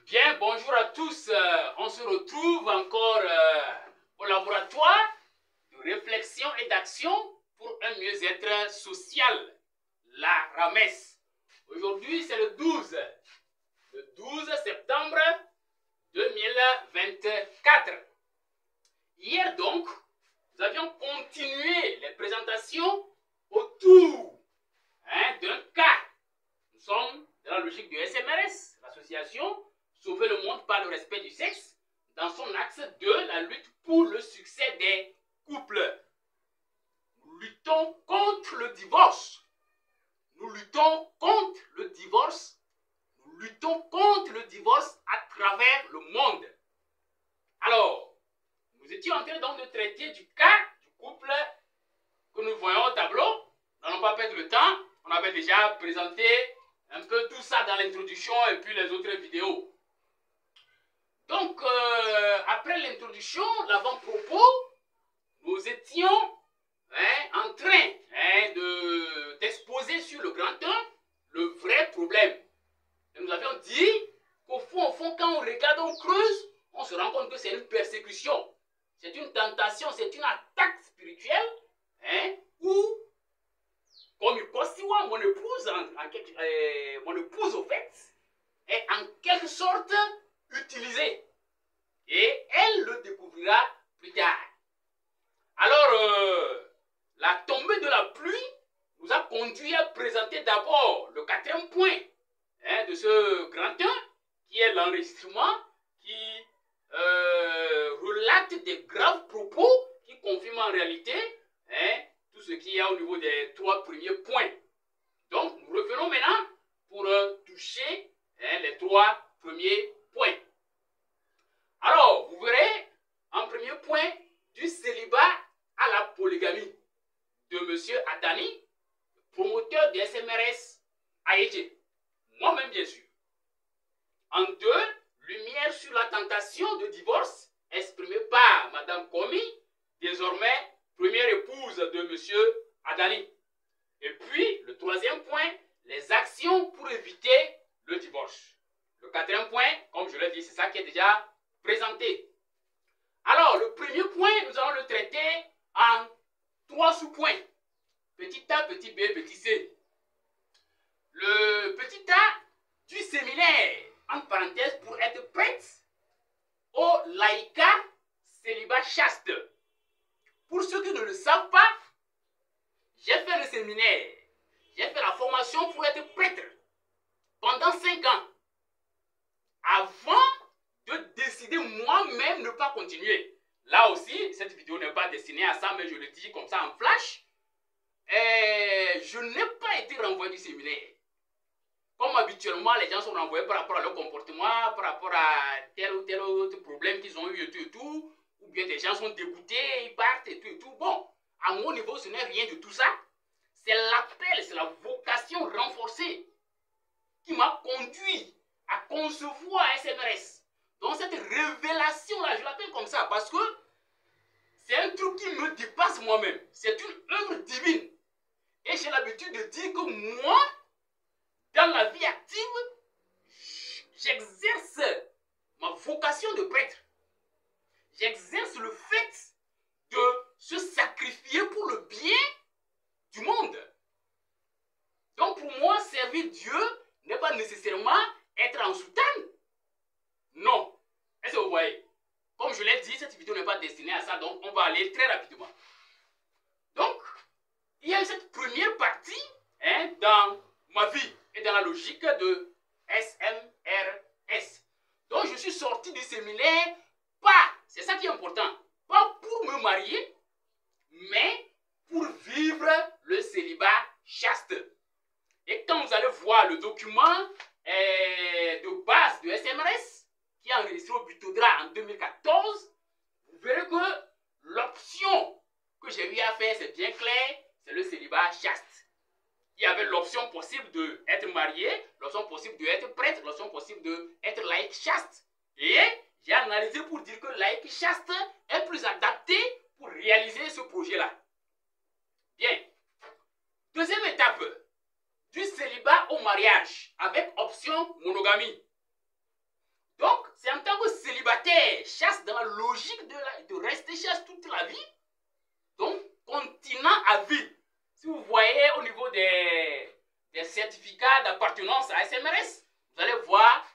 Bien, bonjour à tous. On se retrouve encore au laboratoire de réflexion et d'action pour un mieux-être social, la RAMES. Aujourd'hui, c'est le 12 septembre 2024. Hier donc, nous avions continué les présentations autour d'un cas. Nous sommes dans la logique du SMRS, l'association Sauver le monde par le respect du sexe, dans son axe de la lutte pour le succès des couples. Nous luttons contre le divorce. Nous luttons contre le divorce. Nous luttons contre le divorce à travers le monde. Alors, nous étions en train donc de traiter du cas du couple que nous voyons au tableau. Nous n'allons pas perdre le temps. On avait déjà présenté un peu tout ça dans l'introduction et puis les autres vidéos. Donc, après l'introduction, l'avant-propos, nous étions en train d'exposer sur le grand 1 le vrai problème. Et nous avions dit qu'au fond, quand on regarde, on creuse, on se rend compte que c'est une persécution, c'est une tentation, c'est une attaque spirituelle, où, comme Kosiwa, mon épouse au fait, est en quelque sorte utilisée. Et elle le découvrira plus tard. Alors, la tombée de la pluie nous a conduit à présenter d'abord le 4e point de ce grand 1, qui est l'enregistrement, qui relate des graves propos qui confirment en réalité tout ce qu'il y a au niveau des 3 premiers points. Donc, nous revenons maintenant pour toucher les 3 premiers points. Alors, vous verrez, en premier point, du célibat à la polygamie de M. Adani, promoteur du SMRS Aïdje. Moi-même, bien sûr. En 2, lumière sur la tentation de divorce exprimée par Mme Komi, désormais première épouse de M. Adani. Et puis, le 3e point, les actions pour éviter le divorce. Le 4e point, comme je l'ai dit, c'est ça qui est déjà présenté. Alors, le premier point, nous allons le traiter en 3 sous-points. Petit a, petit b, petit c. Le petit a du séminaire, entre parenthèses, pour être prête au laïka célibat chaste. Pour ceux qui ne le savent pas, j'ai fait le séminaire, j'ai fait la formation pour être prêtre pendant 5 ans. Avant de décider moi-même ne pas continuer. Là aussi, cette vidéo n'est pas destinée à ça, mais je le dis comme ça en flash. Je n'ai pas été renvoyé du séminaire. Comme habituellement, les gens sont renvoyés par rapport à leur comportement, par rapport à tel ou tel autre problème qu'ils ont eu et tout. Ou bien des gens sont dégoûtés, ils partent et tout. Bon, à mon niveau, ce n'est rien de tout ça. C'est l'appel, c'est la vocation renforcée qui m'a conduit à concevoir SMRS. Donc cette révélation-là, je l'appelle comme ça parce que c'est un truc qui me dépasse moi-même. C'est une œuvre divine. Et j'ai l'habitude de dire que moi, dans la vie active, j'exerce ma vocation de prêtre. J'exerce le fait de se sacrifier pour le bien du monde. Donc pour moi, servir Dieu n'est pas nécessairement être en soutane. Non. Est-ce que vous voyez? Comme je l'ai dit, cette vidéo n'est pas destinée à ça, donc on va aller très rapidement. Donc, il y a cette première partie dans ma vie et dans la logique de SMRS. Donc, je suis sorti du séminaire pas, c'est ça qui est important, pas pour me marier, mais pour vivre le célibat chaste. Et quand vous allez voir le document de base de SMRS, qui est enregistré au Butodra en 2014, vous verrez que l'option que j'ai eu à faire, c'est bien clair, c'est le célibat chaste. Il y avait l'option possible d'être marié, l'option possible d'être prêtre, l'option possible d'être laïque chaste. Et j'ai analysé pour dire que laïque chaste est plus adapté pour réaliser ce projet-là. Bien. Deuxième étape, du célibat au mariage avec option monogamie. Donc, c'est en tant que célibataire, chasse dans la logique de rester chasse toute la vie. Donc, continent à vie. Si vous voyez au niveau des certificats d'appartenance à SMRS, vous allez voir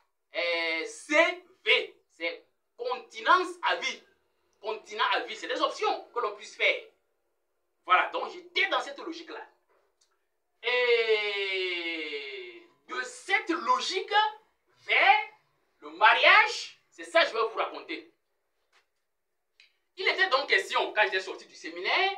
CV, c'est continence à vie. Continent à vie, c'est des options que l'on puisse faire. Voilà, donc j'étais dans cette logique-là. Et de cette logique vers le mariage, c'est ça que je vais vous raconter. Il était donc question, quand j'étais sorti du séminaire,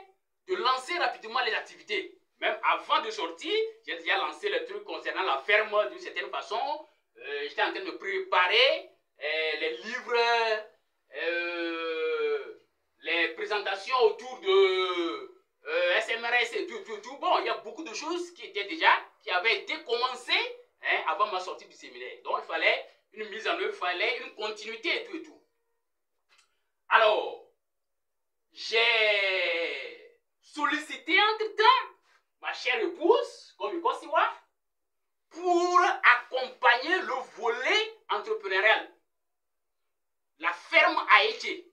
de lancer rapidement les activités. Même avant de sortir, j'ai déjà lancé les trucs concernant la ferme d'une certaine façon. J'étais en train de préparer les livres, les présentations autour de SMRS et tout. Bon, il y a beaucoup de choses qui avaient été commencées avant ma sortie du séminaire. Donc, il fallait une mise en œuvre, il fallait une continuité et tout. Alors, j'ai sollicité entre-temps ma chère épouse, comme il conçoit, pour accompagner le volet entrepreneurial. La ferme a été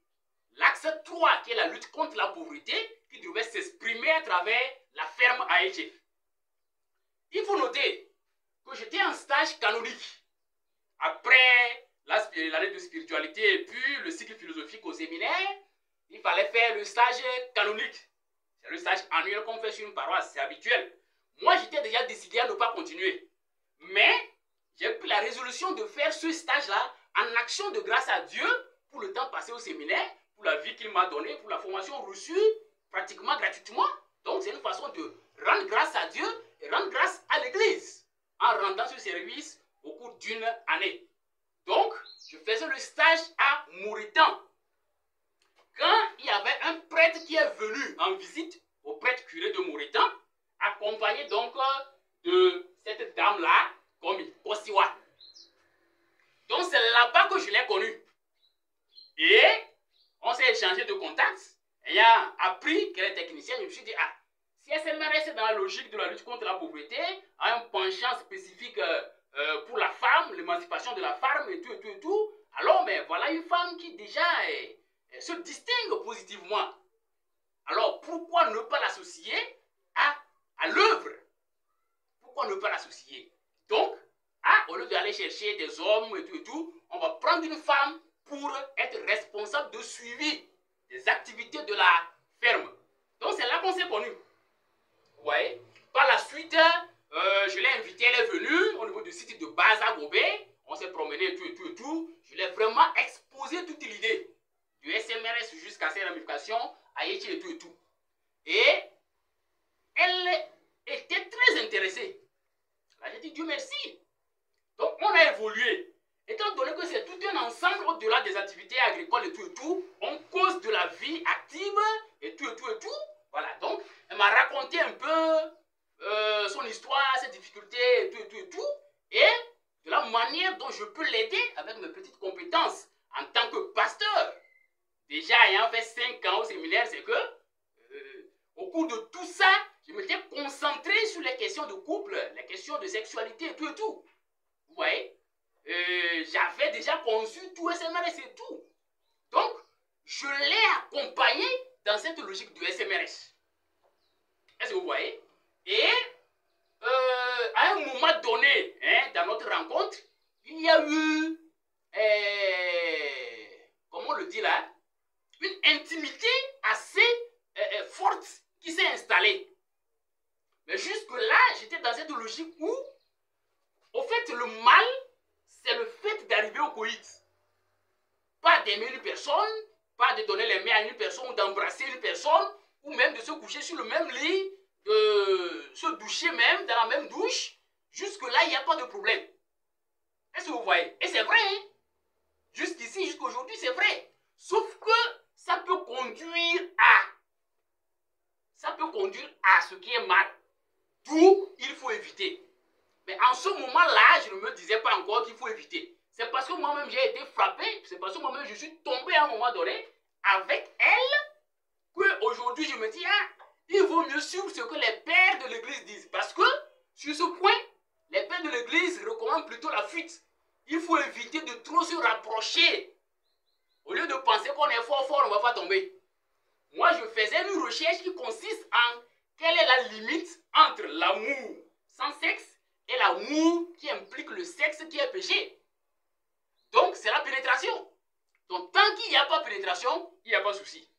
l'axe 3, qui est la lutte contre la pauvreté, qui devait s'exprimer à travers la ferme a été. Il faut noter que j'étais en stage canonique. Après l'année de spiritualité et puis le cycle philosophique au séminaire, il fallait faire le stage canonique. C'est le stage annuel qu'on fait sur une paroisse, c'est habituel. Moi, j'étais déjà décidé à ne pas continuer. Mais j'ai pris la résolution de faire ce stage-là en action de grâce à Dieu pour le temps passé au séminaire, pour la vie qu'il m'a donnée, pour la formation reçue pratiquement gratuitement. Donc, c'est une façon de rendre grâce à Dieu et rendre grâce à l'Église en rendant ce service au cours d'une année. Donc, je faisais le stage à Mouritan. Quand il y avait un prêtre qui est venu en visite au prêtre curé de Mouritan, accompagné donc de cette dame-là, comme Kosiwa. Donc, c'est là-bas que je l'ai connue. Et on s'est échangé de contacts. Ayant appris qu'elle est technicienne, je me suis dit, ah, si SMRS est dans la logique de la lutte contre la pauvreté, a un penchant spécifique pour la femme, l'émancipation de la femme et tout, alors, mais voilà une femme qui déjà se distingue positivement. Alors, pourquoi ne pas l'associer à l'œuvre? Pourquoi ne pas l'associer? Donc, au lieu d'aller chercher des hommes et tout, on va prendre une femme pour être responsable de suivi des activités de la ferme. Donc, c'est là qu'on s'est connus. Vous voyez? Par la suite, je l'ai invitée, elle est venue au niveau du site de Baza Gobé. On s'est promené et tout. Je l'ai vraiment exposé toute l'idée du SMRS jusqu'à ses ramifications, à Yéchi et tout. Et elle était très intéressée. Là, j'ai dit Dieu merci. Donc, on a évolué. Étant donné que c'est tout un ensemble au-delà des activités agricoles et tout, on cause de la vie active et tout. Voilà, donc, elle m'a raconté un peu son histoire, ses difficultés et tout. Et de la manière dont je peux l'aider avec mes petites compétences en tant que pasteur. Déjà, ayant fait 5 ans au séminaire, c'est que, au cours de tout ça, je m'étais concentré sur les questions de couple, les questions de sexualité et tout. Vous voyez? J'avais déjà conçu tout SMRS et tout. Donc, je l'ai accompagné dans cette logique du SMRS. Est-ce que vous voyez? Et à un moment donné, dans notre rencontre, il y a eu, comment on le dit là, une intimité assez forte qui s'est installée. Mais jusque-là, j'étais dans cette logique où, au fait, le mal, c'est le fait d'arriver au coït. Pas d'aimer une personne, pas de donner les mains à une personne ou d'embrasser une personne, ou même de se coucher sur le même lit, de se doucher même dans la même douche. Jusque-là, il n'y a pas de problème. Est-ce que vous voyez? Et c'est vrai, hein? Jusqu'ici, jusqu'aujourd'hui, c'est vrai. Sauf que ça peut conduire à ce qui est mal. D'où il faut éviter. Mais en ce moment-là, je ne me disais pas encore qu'il faut éviter. C'est parce que moi-même j'ai été frappé, c'est parce que moi-même je suis tombé à un moment donné avec elle, qu'aujourd'hui je me dis, il vaut mieux suivre ce que les pères de l'église disent. Parce que, sur ce point, les pères de l'église recommandent plutôt la fuite. il faut éviter de trop se rapprocher. Au lieu de penser qu'on est fort, on ne va pas tomber. Moi, je faisais une recherche qui consiste en quelle est la limite entre l'amour sans sexe et l'amour qui implique le sexe qui est péché. Donc, c'est la pénétration. Donc, tant qu'il n'y a pas pénétration, il n'y a pas de souci.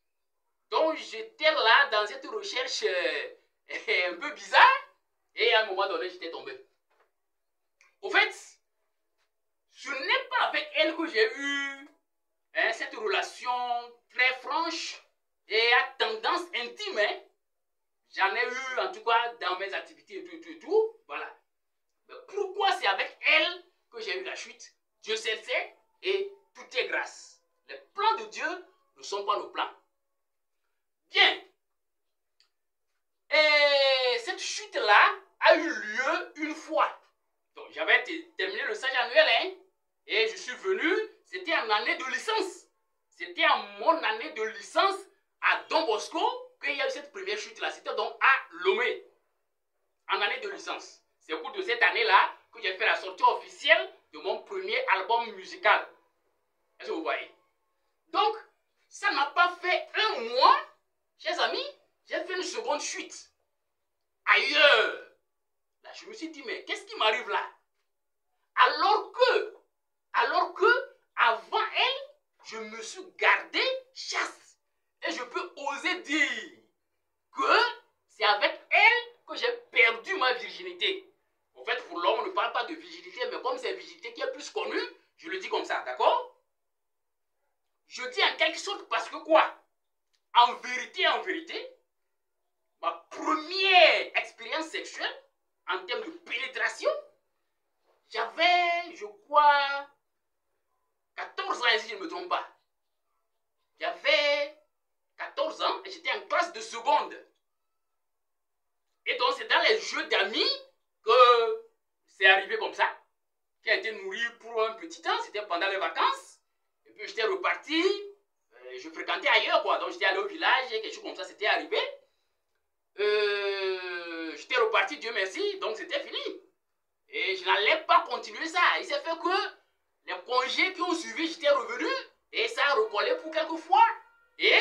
Donc, j'étais là dans cette recherche un peu bizarre et à un moment donné, j'étais tombé. Au fait, ce n'est pas avec elle que j'ai eu cette relation très franche et à tendance intime. Hein. J'en ai eu en tout cas dans mes activités et tout. Voilà. Mais pourquoi c'est avec elle que j'ai eu la chute? Dieu seul sait et tout est grâce. Les plans de Dieu ne sont pas nos plans. Bien. Et cette chute-là a eu lieu une fois. Donc j'avais terminé le stage annuel hein, et je suis venu, c'était en année de licence. C'était en mon année de licence à Don Bosco qu'il y a eu cette première chute-là. C'était donc à Lomé, en année de licence. C'est au cours de cette année-là que j'ai fait la sortie officielle de mon premier album musical. Est-ce que vous voyez? Donc, ça n'a pas fait un mois, chers amis, j'ai fait une seconde chute. Ailleurs. Là, je me suis dit, mais qu'est-ce qui m'arrive là? Alors que, avant elle, je me suis gardé chaste. Et je peux oser dire que c'est avec elle que j'ai perdu ma virginité. En fait, pour l'homme, on ne parle pas de virginité, mais comme c'est virginité qui est plus connue, je le dis comme ça, d'accord? Je dis en quelque sorte parce que quoi? En vérité, ma première expérience sexuelle, en termes de pénétration, j'avais, je crois, 14 ans, si je ne me trompe pas. J'avais 14 ans et j'étais en classe de seconde. Et donc, c'est dans les jeux d'amis que c'est arrivé comme ça, qui a été nourri pour un petit temps. C'était pendant les vacances. Et puis, j'étais reparti. Je fréquentais ailleurs, quoi. Donc, j'étais allé au village et quelque chose comme ça, c'était arrivé. J'étais reparti, Dieu merci. Donc, c'était fini. Et je n'allais pas continuer ça. Il s'est fait que les congés qui ont suivi, j'étais revenu. Et ça a recollé pour quelques fois. Et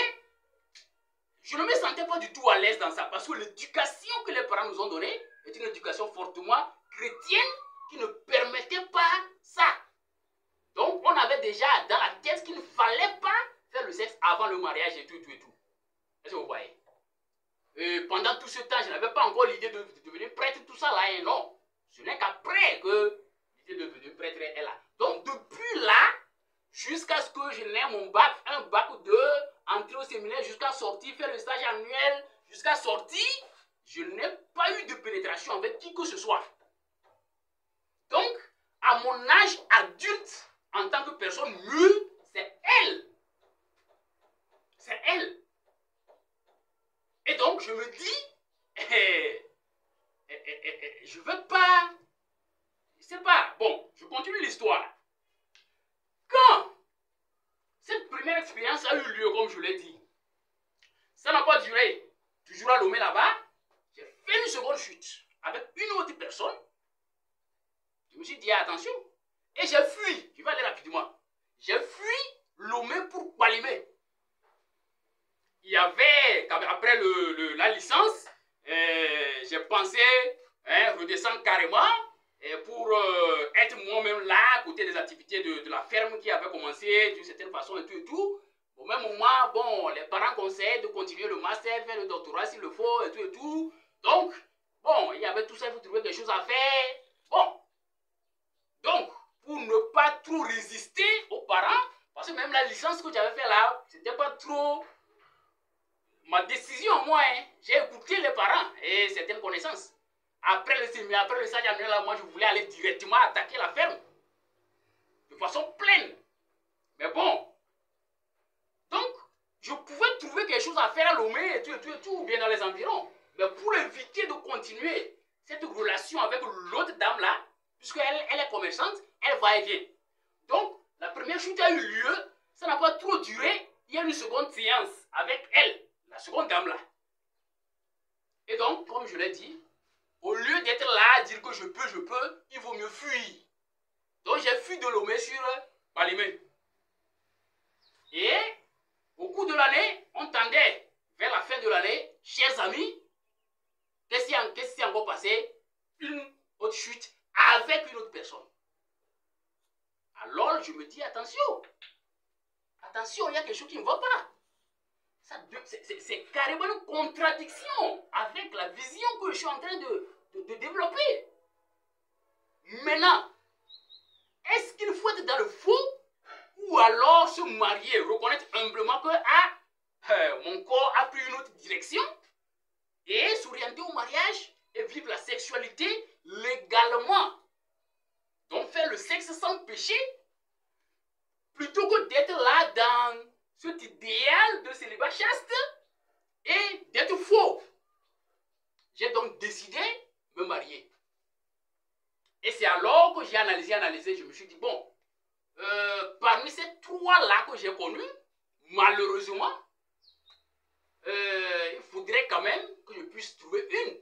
je ne me sentais pas du tout à l'aise dans ça. Parce que l'éducation que les parents nous ont donnée est une éducation fortement chrétienne qui ne permettait pas ça. Donc, on avait déjà dans la tête qu'il ne fallait pas faire le sexe avant le mariage et tout. Est-ce que vous voyez? Et pendant tout ce temps, je n'avais pas encore l'idée de devenir prêtre, tout ça là. Et non. Ce n'est qu'après que l'idée de devenir prêtre est là. Donc, depuis là, jusqu'à ce que je n'ai mon bac 1, bac 2, entrer au séminaire, jusqu'à sortir, faire le stage annuel, jusqu'à sortir, je n'ai pas eu de pénétration avec qui que ce soit. Donc, à mon âge adulte, en tant que personne mûre, c'est elle. C'est elle. Et donc, je me dis, je ne veux pas, je ne sais pas. Bon, je continue l'histoire. Quand cette première expérience a eu lieu, comme je l'ai dit, ça n'a pas duré. Toujours à Lomé là-bas, j'ai fait une seconde chute avec une autre personne. Je me suis dit, attention. Et j'ai fui, je vais aller rapidement. J'ai fui Lomé pour Kwalimé. Il y avait, après la licence, j'ai pensé redescendre carrément pour être moi-même là, à côté des activités de la ferme qui avait commencé d'une certaine façon et tout. Au même moment, bon, les parents conseillaient de continuer le master, faire le doctorat s'il le faut et tout. Donc, bon, il y avait tout ça, il faut trouver quelque chose à faire. Bon, donc, pour ne pas trop résister aux parents, parce que même la licence que j'avais fait là, c'était pas trop ma décision, moi, hein. J'ai écouté les parents et certaines connaissances. Après le stage annuel, là, moi, je voulais aller directement attaquer la ferme. De façon pleine. Mais bon. Donc, je pouvais trouver quelque chose à faire à Lomé et tout, bien dans les environs. Mais pour éviter de continuer cette relation avec l'autre dame là, puisqu'elle est commerçante, elle va et vient. Donc, la première chute a eu lieu, ça n'a pas trop duré, il y a une seconde séance avec elle, la seconde dame là. Et donc, comme je l'ai dit, au lieu d'être là à dire que je peux, il vaut mieux fuir. Donc j'ai fui de Lomé sur Balimé. Et au cours de l'année, on tendait vers la fin de l'année, chers amis, qu'est-ce qui s'est encore passé? Une autre chute avec une autre personne. Alors je me dis attention, attention, il y a quelque chose qui ne va pas. C'est carrément une contradiction avec la vision que je suis en train de développer. Maintenant, est-ce qu'il faut être dans le faux ou alors se marier, reconnaître humblement que mon corps a pris une autre direction et s'orienter au mariage et vivre la sexualité légalement? Donc faire le sexe sans péché plutôt que d'être là dans cet idéal de célibat chaste et d'être faux. J'ai donc décidé de me marier. Et c'est alors que j'ai analysé, je me suis dit, bon, parmi ces trois-là que j'ai connus, malheureusement, il faudrait quand même que je puisse trouver une.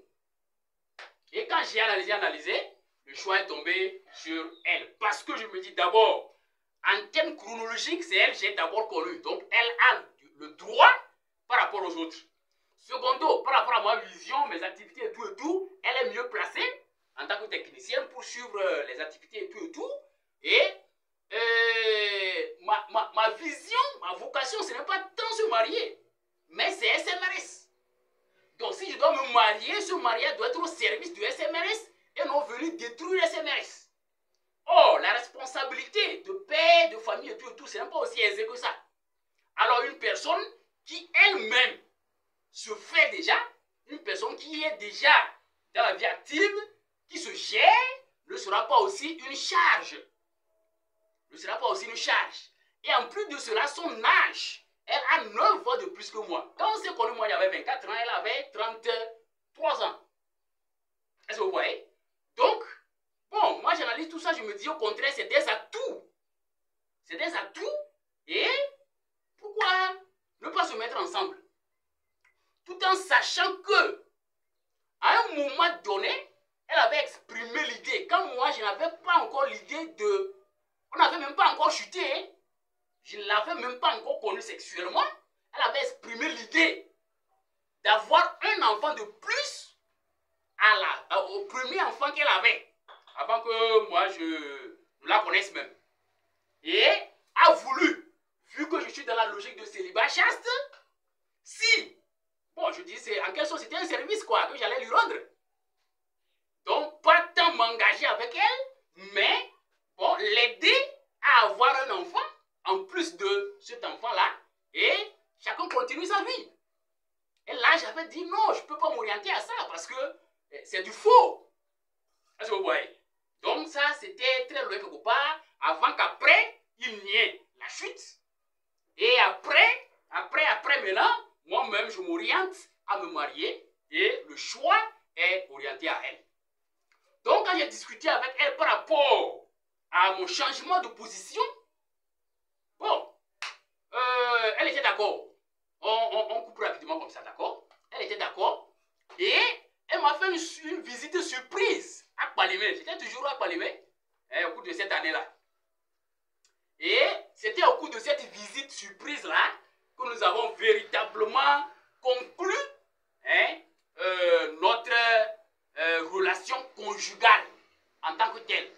Et quand j'ai analysé, le choix est tombé sur elle. Parce que je me dis d'abord, en termes chronologiques, c'est elle que j'ai d'abord connue. Donc, elle a le droit par rapport aux autres. Secondo, par rapport à ma vision, mes activités et tout, elle est mieux placée en tant que technicienne pour suivre les activités et tout. Et ma vision, ma vocation, ce n'est pas tant se marier, mais c'est SMRS. Donc, si je dois me marier, ce mariage doit être au service du SMRS et non venir détruire le SMRS. Or, la responsabilité de père, de famille et tout, ce n'est pas aussi aisé que ça. Alors, une personne qui elle-même se fait déjà, une personne qui est déjà dans la vie active, qui se gère, ne sera pas aussi une charge. Ne sera pas aussi une charge. Et en plus de cela, son âge, elle a 9 ans de plus que moi. Quand on s'est connu, moi, j'avais 24 ans, elle avait 33 ans. Est-ce que vous voyez? Donc, bon, moi j'analyse tout ça, je me dis au contraire, c'est des atouts. C'est des atouts. Et pourquoi ne pas se mettre ensemble? Tout en sachant que, à un moment donné, elle avait exprimé l'idée. Quand moi, je n'avais pas encore l'idée de... On n'avait même pas encore chuté. Hein? Je ne l'avais même pas encore connue sexuellement. Elle avait exprimé l'idée d'avoir un enfant de plus au premier enfant qu'elle avait. Avant que moi, je la connaisse même. Et a voulu, vu que je suis dans la logique de célibat chaste, si, bon, je dis, en quelque sorte, c'était un service, quoi, que j'allais lui rendre. Donc, pas tant m'engager avec elle, mais, bon, l'aider à avoir un enfant, en plus de cet enfant-là, et chacun continue sa vie. Et là, j'avais dit, non, je ne peux pas m'orienter à ça, parce que c'est du faux. Est-ce que vous voyez? Donc ça, c'était très loin quelque part, avant qu'après, il n'y ait la chute. Et après maintenant, moi-même, je m'oriente à me marier et le choix est orienté à elle. Donc quand j'ai discuté avec elle par rapport à mon changement de position, bon, elle était d'accord. On coupe rapidement comme ça, d'accord? Elle était d'accord. Et elle m'a fait une visite surprise à Palimé. J'étais toujours à Palimé au cours de cette année-là. Et c'était au cours de cette visite surprise-là que nous avons véritablement conclu notre relation conjugale en tant que telle.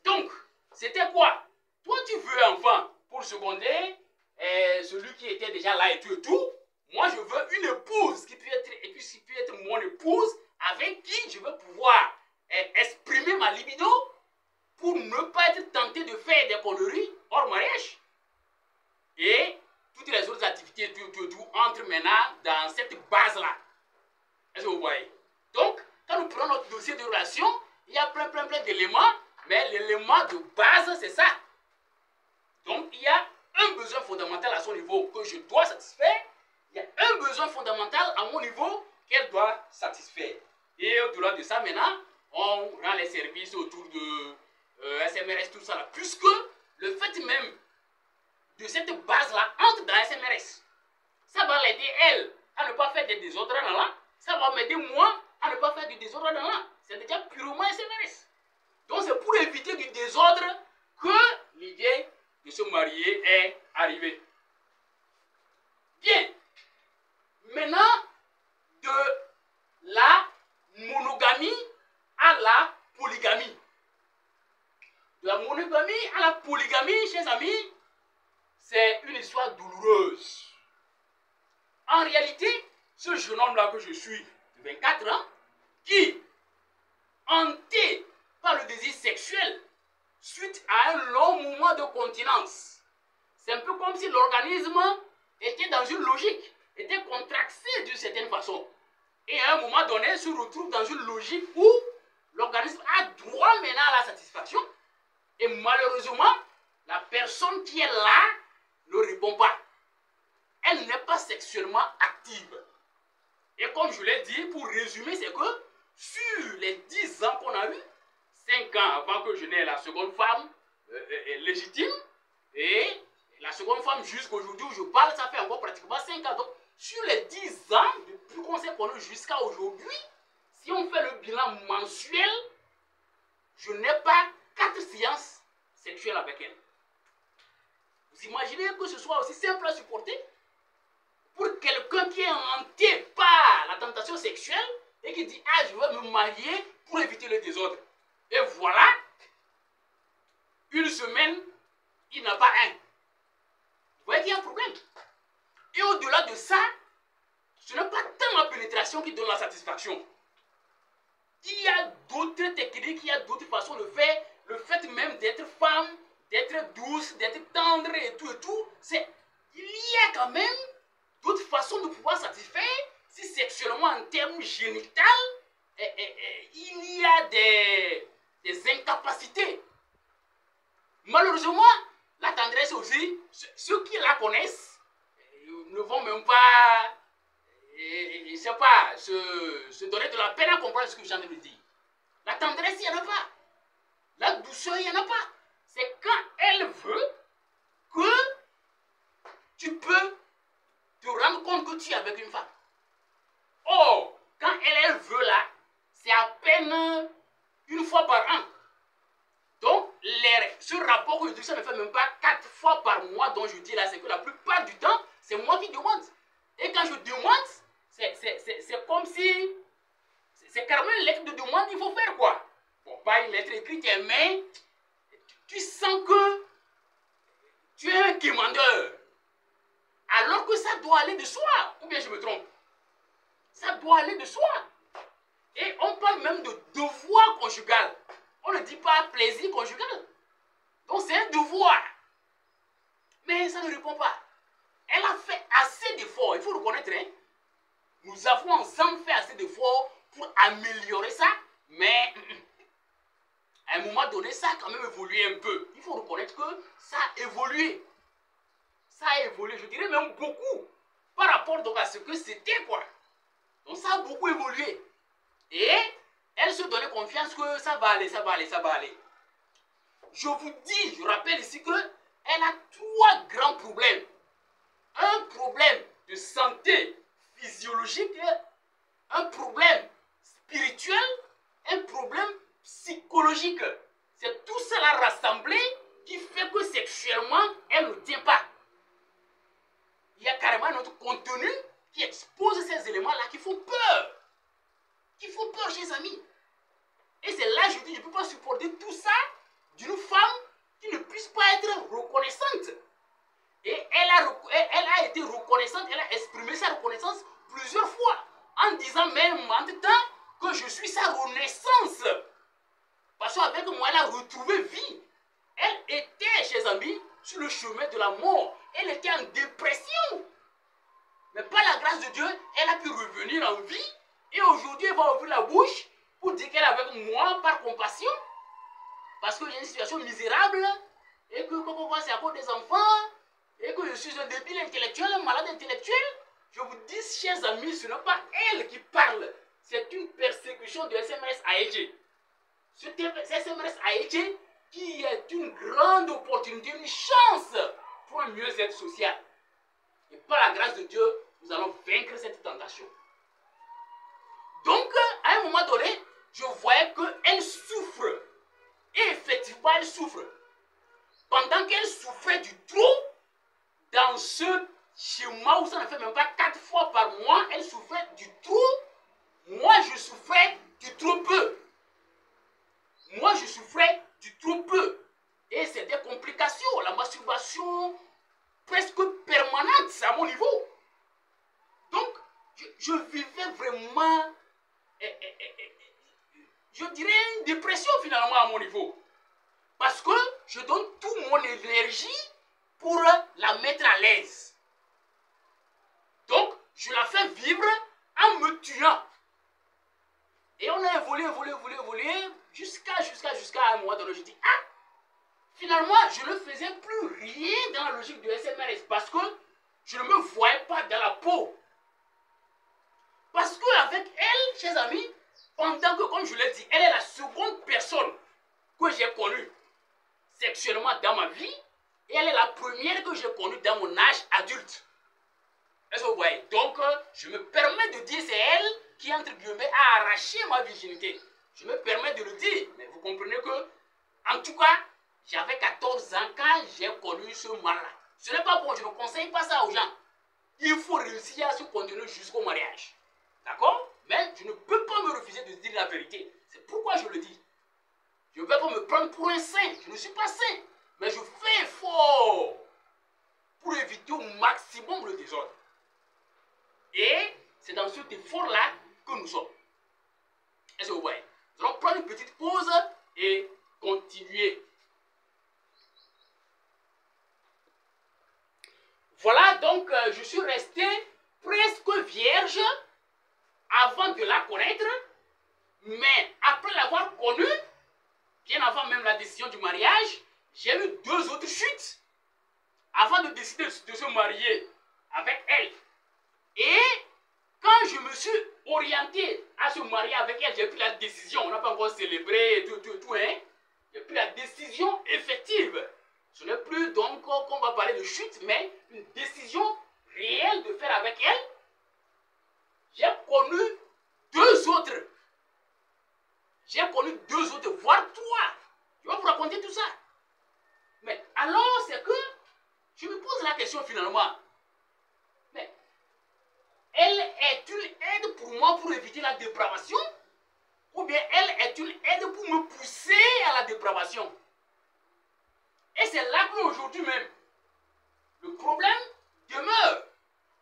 Donc, c'était quoi? Toi, tu veux enfant pour seconder celui qui était déjà là et tout. Moi, je veux une épouse qui peut être mon épouse avec qui je veux pouvoir exprimer ma libido pour ne pas être tenté de faire des conneries hors mariage. Et toutes les autres activités, tout entrent maintenant dans cette base-là. Est-ce que vous voyez? Donc, quand nous prenons notre dossier de relation, il y a plein d'éléments, mais l'élément de base, c'est ça. Donc, il y a un besoin fondamental à son niveau que je dois satisfaire. Il y a un besoin fondamental à mon niveau qu'elle doit satisfaire. Et au-delà de ça, maintenant, on rend les services autour de SMRS, tout ça là, puisque le fait même de cette base-là entre dans SMRS. Ça va l'aider, elle, à ne pas faire des désordres là. Ça va m'aider, moi, à ne pas faire du désordre là. C'est déjà purement SMRS. Donc c'est pour éviter du désordre que l'idée de se marier est arrivée. Bien. Maintenant, de la monogamie à la polygamie. De la monogamie à la polygamie, chers amis, c'est une histoire douloureuse. En réalité, ce jeune homme-là que je suis, de 24 ans, qui, hanté par le désir sexuel, suite à un long moment de continence, c'est un peu comme si l'organisme était dans une logique, était contracté d'une certaine façon. Et à un moment donné, se retrouve dans une logique où l'organisme a droit maintenant à la satisfaction. Et malheureusement, la personne qui est là ne répond pas. Elle n'est pas sexuellement active. Et comme je l'ai dit, pour résumer, c'est que sur les 10 ans qu'on a eu, 5 ans avant que je n'aie la seconde femme légitime, et la seconde femme jusqu'à aujourd'hui où je parle, ça fait encore pratiquement 5 ans. Donc, sur les 10 ans, depuis qu'on s'est connu jusqu'à aujourd'hui, si on fait le bilan mensuel, je n'ai pas 4 séances sexuelles avec elle. Vous imaginez que ce soit aussi simple à supporter pour quelqu'un qui est hanté par la tentation sexuelle et qui dit « Ah, je veux me marier pour éviter le désordre. » Et voilà, une semaine, il n'a pas un. Vous voyez qu'il y a un problème. Et au-delà de ça, ce n'est pas tant la pénétration qui donne la satisfaction. Il y a d'autres techniques, il y a d'autres façons de faire. Le fait même d'être femme, d'être douce, d'être tendre et tout, il y a quand même d'autres façons de pouvoir satisfaire si sexuellement en termes génitaux, il y a des incapacités. Malheureusement, la tendresse aussi, ceux qui la connaissent ne vont même pas, je ne sais pas, se donner de la peine à comprendre ce que je viens de me dire. La tendresse, il n'y en a pas. La douceur, il n'y en a pas. C'est quand elle veut que tu peux te rendre compte que tu es avec une femme. Or, quand elle veut là, c'est à peine une fois par an. Donc, ce rapport que je dis, ça ne fait même pas 4 fois par mois dont je dis là, c'est que la plupart du temps, c'est moi qui demande. Et quand je demande, c'est comme si, c'est carrément une lettre de demande qu'il faut faire quoi. Bon, pas une lettre écrite, mais tu sens que tu es un quémandeur. Alors que ça doit aller de soi. Ou bien je me trompe. Ça doit aller de soi. Et on parle même de devoir conjugal. On ne dit pas plaisir conjugal. Donc c'est un devoir. Mais ça ne répond pas. Elle a fait assez d'efforts. Il faut reconnaître. Hein? Nous avons ensemble fait assez d'efforts pour améliorer ça. Mais à un moment donné, ça a quand même évolué un peu. Il faut reconnaître que ça a évolué. Ça a évolué, je dirais même beaucoup. Par rapport donc à ce que c'était quoi. Donc ça a beaucoup évolué. Et elle se donnait confiance que ça va aller, ça va aller, ça va aller. Je vous dis, je rappelle ici que elle a 3 grands problèmes. Un problème de santé physiologique, un problème spirituel, un problème psychologique. C'est tout cela rassemblé qui fait que sexuellement, elle ne tient pas. Il y a carrément notre contenu qui expose ces éléments-là qui font peur. Qui font peur, chers amis. Et c'est là que je dis, je ne peux pas supporter tout ça d'une femme qui ne puisse pas être reconnaissante. Et elle a été reconnaissante, elle a exprimé sa reconnaissance plusieurs fois, en disant même en temps que je suis sa renaissance. Parce qu'avec moi, elle a retrouvé vie. Elle était, chers amis, sur le chemin de la mort. Elle était en dépression. Mais par la grâce de Dieu, elle a pu revenir en vie. Et aujourd'hui, elle va ouvrir la bouche pour dire qu'elle est avec moi par compassion. Parce qu'il y a une situation misérable. Et que c'est à cause des enfants. Et que je suis un débile intellectuel, un malade intellectuel. Je vous dis, chers amis, ce n'est pas elle qui parle. C'est une persécution de SMS AEG. Ce SMS AEG qui est une grande opportunité, une chance pour un mieux-être social. Et par la grâce de Dieu, nous allons vaincre cette tentation. Donc, à un moment donné, je voyais qu'elle souffre Et effectivement, elle souffre. Pendant qu'elle souffrait du trop, dans ce schéma où ça ne fait même pas 4 fois par mois, elle souffrait du trop. Moi, je souffrais du trop peu. Moi, je souffrais du trop peu. Et c'est des complications. La masturbation presque permanente à mon niveau. Donc, je vivais vraiment, je dirais, une dépression finalement à mon niveau. Parce que je donne toute mon énergie pour la mettre à l'aise. Donc, je la fais vivre en me tuant. Et on a évolué, jusqu'à un moment donné, je dis, ah, finalement, je ne faisais plus rien dans la logique de SMRS parce que je ne me voyais pas dans la peau. Parce qu'avec elle, chers amis, pendant que, comme je l'ai dit, elle est la seconde personne que j'ai connue sexuellement dans ma vie, et elle est la première que j'ai connue dans mon âge adulte. Est-ce que vous voyez? Donc, je me permets de dire, c'est elle qui, entre guillemets, a arraché ma virginité. Je me permets de le dire, mais vous comprenez que, en tout cas, j'avais 14 ans quand j'ai connu ce mal-là. Ce n'est pas bon, je ne conseille pas ça aux gens. Il faut réussir à se contenir jusqu'au mariage. D'accord? Mais je ne peux pas me refuser de dire la vérité. C'est pourquoi je le dis. Je ne vais pas me prendre pour un saint. Je ne suis pas saint. Mais je fais effort pour éviter au maximum le désordre. Et c'est dans cet effort-là que nous sommes. Est-ce que vous voyez? Nous allons prendre une petite pause et continuer. Voilà, donc je suis resté presque vierge avant de la connaître, mais après l'avoir connue, bien avant même la décision du mariage, j'ai eu 2 autres chutes avant de décider de se marier avec elle. Et quand je me suis orienté à se marier avec elle, j'ai pris la décision, on n'a pas encore célébré et tout, hein. J'ai pris la décision effective. Ce n'est plus donc qu'on va parler de chute, mais une décision réelle de faire avec elle. J'ai connu 2 autres. J'ai connu 2 autres, voire 3. Je vais vous raconter tout ça. Mais alors, c'est que je me pose la question finalement. Mais elle est une aide pour moi pour éviter la dépravation? Ou bien elle est une aide pour me pousser à la dépravation? Et c'est là qu'aujourd'hui même, le problème demeure.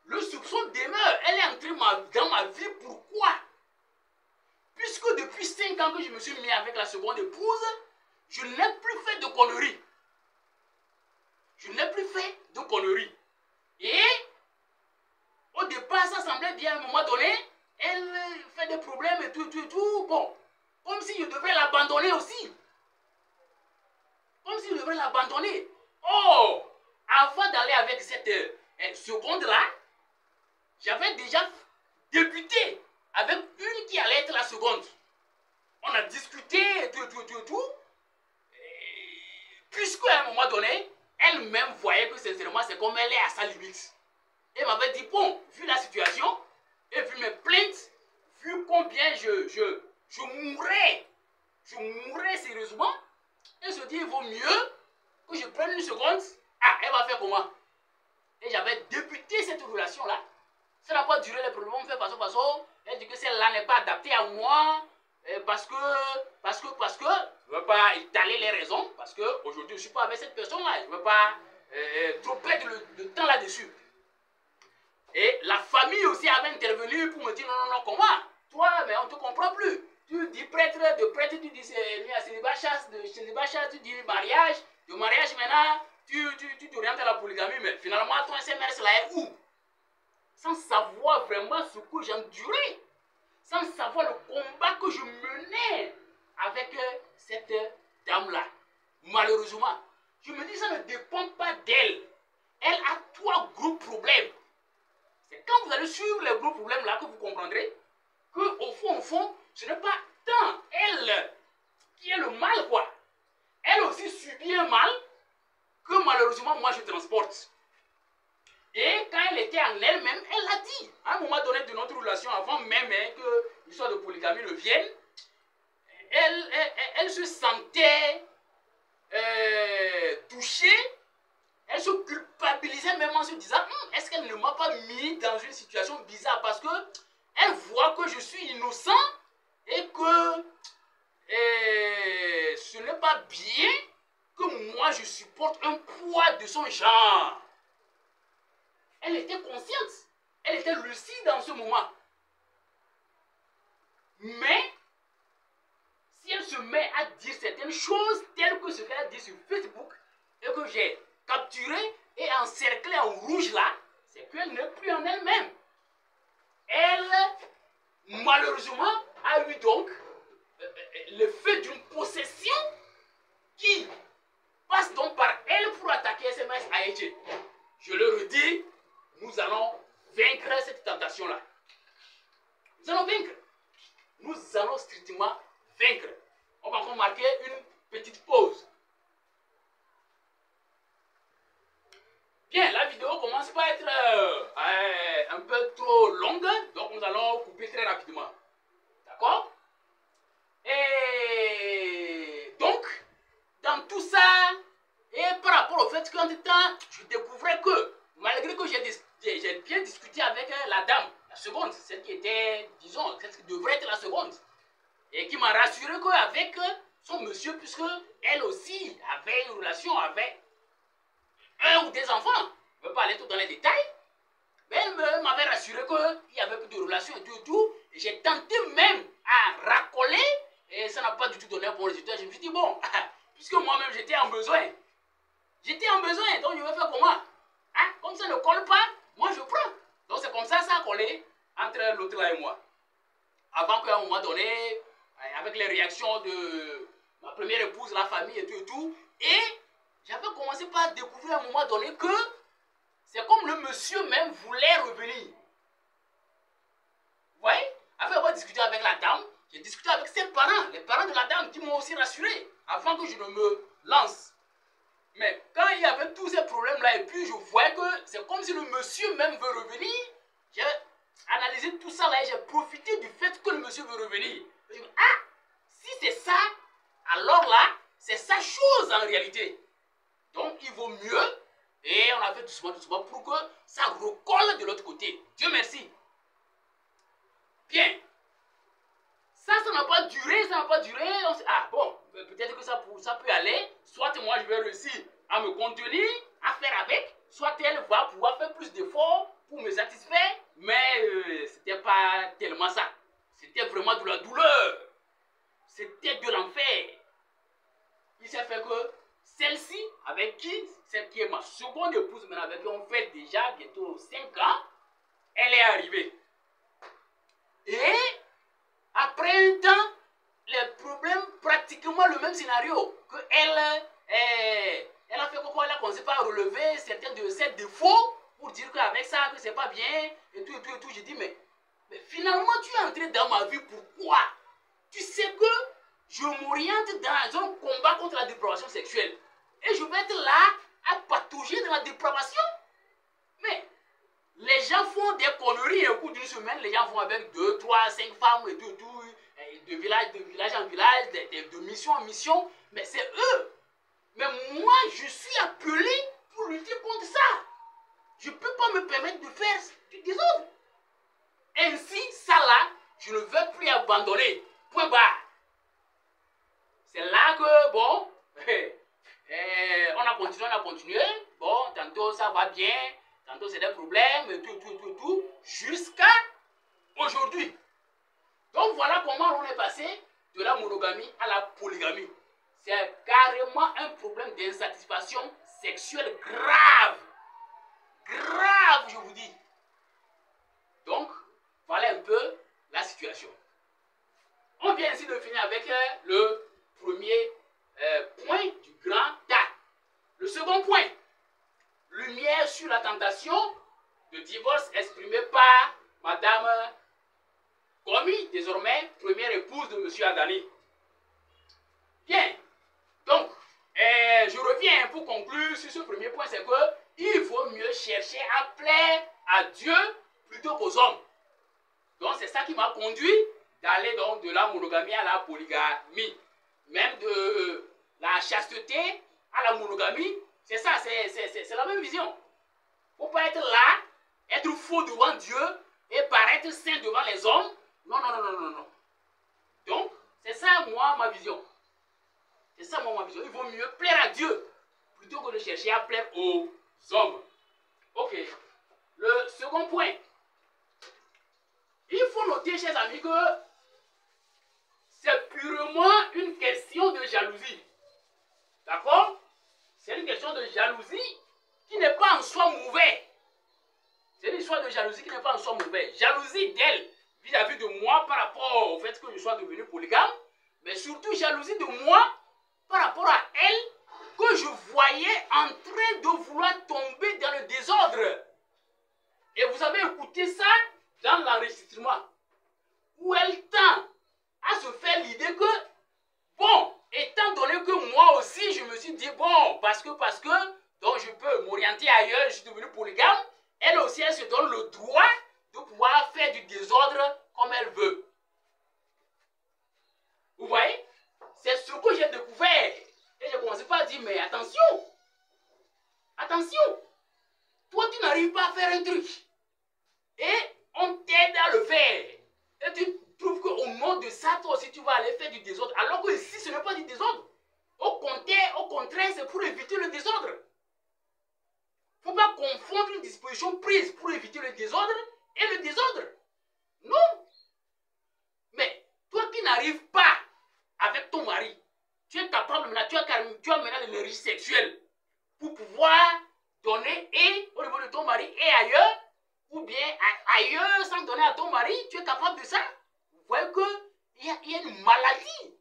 Le soupçon demeure. Elle est entrée dans ma vie. Pourquoi? Puisque depuis 5 ans que je me suis mis avec la seconde épouse, je n'ai plus fait de conneries. Je n'ai plus fait de conneries. Et au départ, ça semblait bien. À un moment donné, elle fait des problèmes et tout. Bon, comme si je devrais l'abandonner aussi. Comme si je devrais l'abandonner. Oh, avant d'aller avec cette seconde-là, j'avais déjà débuté avec une qui allait être la seconde. On a discuté et tout. Puisqu'à un moment donné, elle-même voyait que sincèrement, c'est comme elle est à sa limite. Elle m'avait dit, bon, vu la situation, et vu mes plaintes, vu combien je mourrais sérieusement, elle se dit, il vaut mieux que je prenne une seconde. Ah, elle va faire comment? Et j'avais débuté cette relation-là. Ça n'a pas duré, les problèmes ont fait parce que elle dit que celle-là n'est pas adaptée à moi, parce que, je ne veux pas étaler les raisons, parce qu'aujourd'hui je ne suis pas avec cette personne-là, je ne veux pas trop perdre le temps là-dessus. Et la famille aussi avait intervenu pour me dire non, comment? Toi, mais on ne te comprend plus. Tu dis prêtre, de prêtre, tu dis célibat chasse, de célibat chasse, tu dis mariage, de mariage maintenant, tu t'orientes à la polygamie, mais finalement ton SMRS là est où? Sans savoir vraiment ce que j'endurais, sans savoir le combat que je menais avec cette dame-là. Malheureusement, je me dis ça ne dépend pas d'elle. Elle a 3 gros problèmes. C'est quand vous allez suivre les gros problèmes là que vous comprendrez qu'au fond, ce n'est pas tant elle qui est le mal, quoi. Elle aussi subit un mal que malheureusement moi je transporte. Et quand elle était en elle-même, elle l'a dit. À un moment donné de notre relation, avant même que l'histoire de polygamie ne vienne, elle se sentait touchée, elle se culpabilisait même en se disant est-ce qu'elle ne m'a pas mis dans une situation bizarre parce que elle voit que je suis innocent et que ce n'est pas bien que moi je supporte un poids de son genre. Elle était consciente, elle était lucide dans ce moment. Mais si elle se met à dire certaines choses telles que ce qu'elle a dit sur Facebook et que j'ai capturé et encerclé en rouge là, c'est qu'elle n'est plus en elle-même. Elle, malheureusement, a eu donc l'effet d'une possession qui passe donc par elle pour attaquer SMS Haïti. Je le redis, nous allons vaincre cette tentation-là. Nous allons vaincre. Nous allons strictement vaincre. On va encore marquer une petite pause. Bien, la vidéo commence par être un peu trop longue, donc nous allons couper très rapidement. D'accord? Et donc, dans tout ça, et par rapport au fait qu'en temps, je découvrais que, malgré que j'ai bien discuté avec la dame, la seconde, celle qui était, disons, celle qui devrait être la seconde, et qui m'a rassuré qu'avec son monsieur, puisque elle aussi avait une relation avec un ou des enfants, je ne veux pas aller tout dans les détails, mais elle m'avait rassuré qu'il n'y avait plus de relation et tout, et j'ai tenté même à racoler, et ça n'a pas du tout donné un bon résultat. Je me suis dit, bon, puisque moi-même j'étais en besoin, donc je vais faire comment? Hein? Comme ça ne colle pas, moi je prends. Donc c'est comme ça, ça a collé entre l'autre là et moi. Avant qu'à un moment donné, avec les réactions de ma première épouse, la famille et tout, et j'avais commencé par découvrir à un moment donné que c'est comme le monsieur même voulait revenir. Vous voyez? Après avoir discuté avec la dame, j'ai discuté avec ses parents, les parents de la dame qui m'ont aussi rassuré avant que je ne me lance. Mais quand il y avait tous ces problèmes-là, et puis je voyais que c'est comme si le monsieur même veut revenir, j'ai analysé tout ça là et j'ai profité du fait que le monsieur veut revenir. Je me dis, ah, si c'est ça, alors là, c'est sa chose en réalité. Donc il vaut mieux, et on a fait doucement pour que ça recolle de l'autre côté. Dieu merci. Bien. Ça n'a pas duré, On s'est, ah bon, peut-être que ça peut aller. Soit moi je vais réussir à me contenir, à faire avec, soit elle va pouvoir faire plus d'efforts pour me satisfaire, mais c'était pas tellement ça. C'était vraiment de la douleur. C'était de l'enfer. Il s'est fait que celle-ci, celle qui est ma seconde épouse, mais avec qui on fait déjà bientôt 5 ans, elle est arrivée. Et après un temps, les problèmes, pratiquement le même scénario. Que elle a fait quoi? Elle a commencé par relever certains de ses défauts pour dire qu'avec ça, que c'est pas bien, et tout. J'ai dit, mais finalement, tu es entré dans ma vie, pourquoi? Tu sais que je m'oriente dans un combat contre la dépravation sexuelle. Et je vais être là à patauger dans la dépravation. Mais les gens font des conneries au cours d'une semaine. Les gens vont avec 2, 3, 5 femmes et tout, de village en village, de mission en mission. Mais c'est eux. Mais moi, je suis appelé pour lutter contre ça. Je ne peux pas me permettre de faire du désordre. Ainsi, ça là, je ne veux plus abandonner. Point barre. C'est là que, bon, on a continué. Bon, tantôt ça va bien, tantôt c'est des problèmes, et tout, jusqu'à aujourd'hui. Donc voilà comment on est passé de la monogamie à la polygamie. C'est carrément un problème d'insatisfaction sexuelle grave. Grave, je vous dis. Donc, voilà un peu la situation. On vient ainsi de finir avec le premier point du grand A. Le second point, lumière sur la tentation de divorce exprimée par Madame Gomi, désormais première épouse de M. Adani. Bien, donc, je reviens pour conclure sur ce premier point, c'est qu'il vaut mieux chercher à plaire à Dieu plutôt qu'aux hommes. Donc c'est ça qui m'a conduit d'aller donc de la monogamie à la polygamie. Même de la chasteté à la monogamie, c'est ça, c'est la même vision. Il ne faut pas être là, être faux devant Dieu et paraître saint devant les hommes. Non, non, non, non, non, non. Donc, c'est ça, moi, ma vision. C'est ça, moi, ma vision. Il vaut mieux plaire à Dieu plutôt que de chercher à plaire aux hommes. Ok. Le second point. Il faut noter, chers amis, que c'est purement une question de jalousie. D'accord? C'est une question de jalousie qui n'est pas en soi mauvais. C'est une histoire de jalousie qui n'est pas en soi mauvais. Jalousie d'elle vis-à-vis de moi par rapport au fait que je sois devenu polygame, mais surtout jalousie de moi par rapport à elle que je voyais en train de vouloir tomber dans le désordre. Et vous avez écouté ça dans l'enregistrement, où elle tend à se faire l'idée que, bon, étant donné que moi aussi, je me suis dit, bon, parce que, donc je peux m'orienter ailleurs, je suis devenu polygame, elle aussi, elle se donne le droit de pouvoir faire du désordre comme elle veut. Vous voyez? C'est ce que j'ai découvert. Et j'ai commencé par dire, mais attention, attention, toi tu n'arrives pas à faire un truc. Et on t'aide à le faire. Et tu trouves qu'au nom de ça, toi aussi tu vas aller faire du désordre. Alors que ici, ce n'est pas du désordre. Au contraire, c'est pour éviter le désordre. Il ne faut pas confondre une disposition prise pour éviter le désordre et le désordre. Non. Mais toi qui n'arrives pas avec ton mari, tu es capable maintenant, tu as maintenant l'énergie sexuelle pour pouvoir donner et au niveau de ton mari et ailleurs, ou bien ailleurs sans donner à ton mari, tu es capable de ça. Vous voyez qu'il y a une maladie.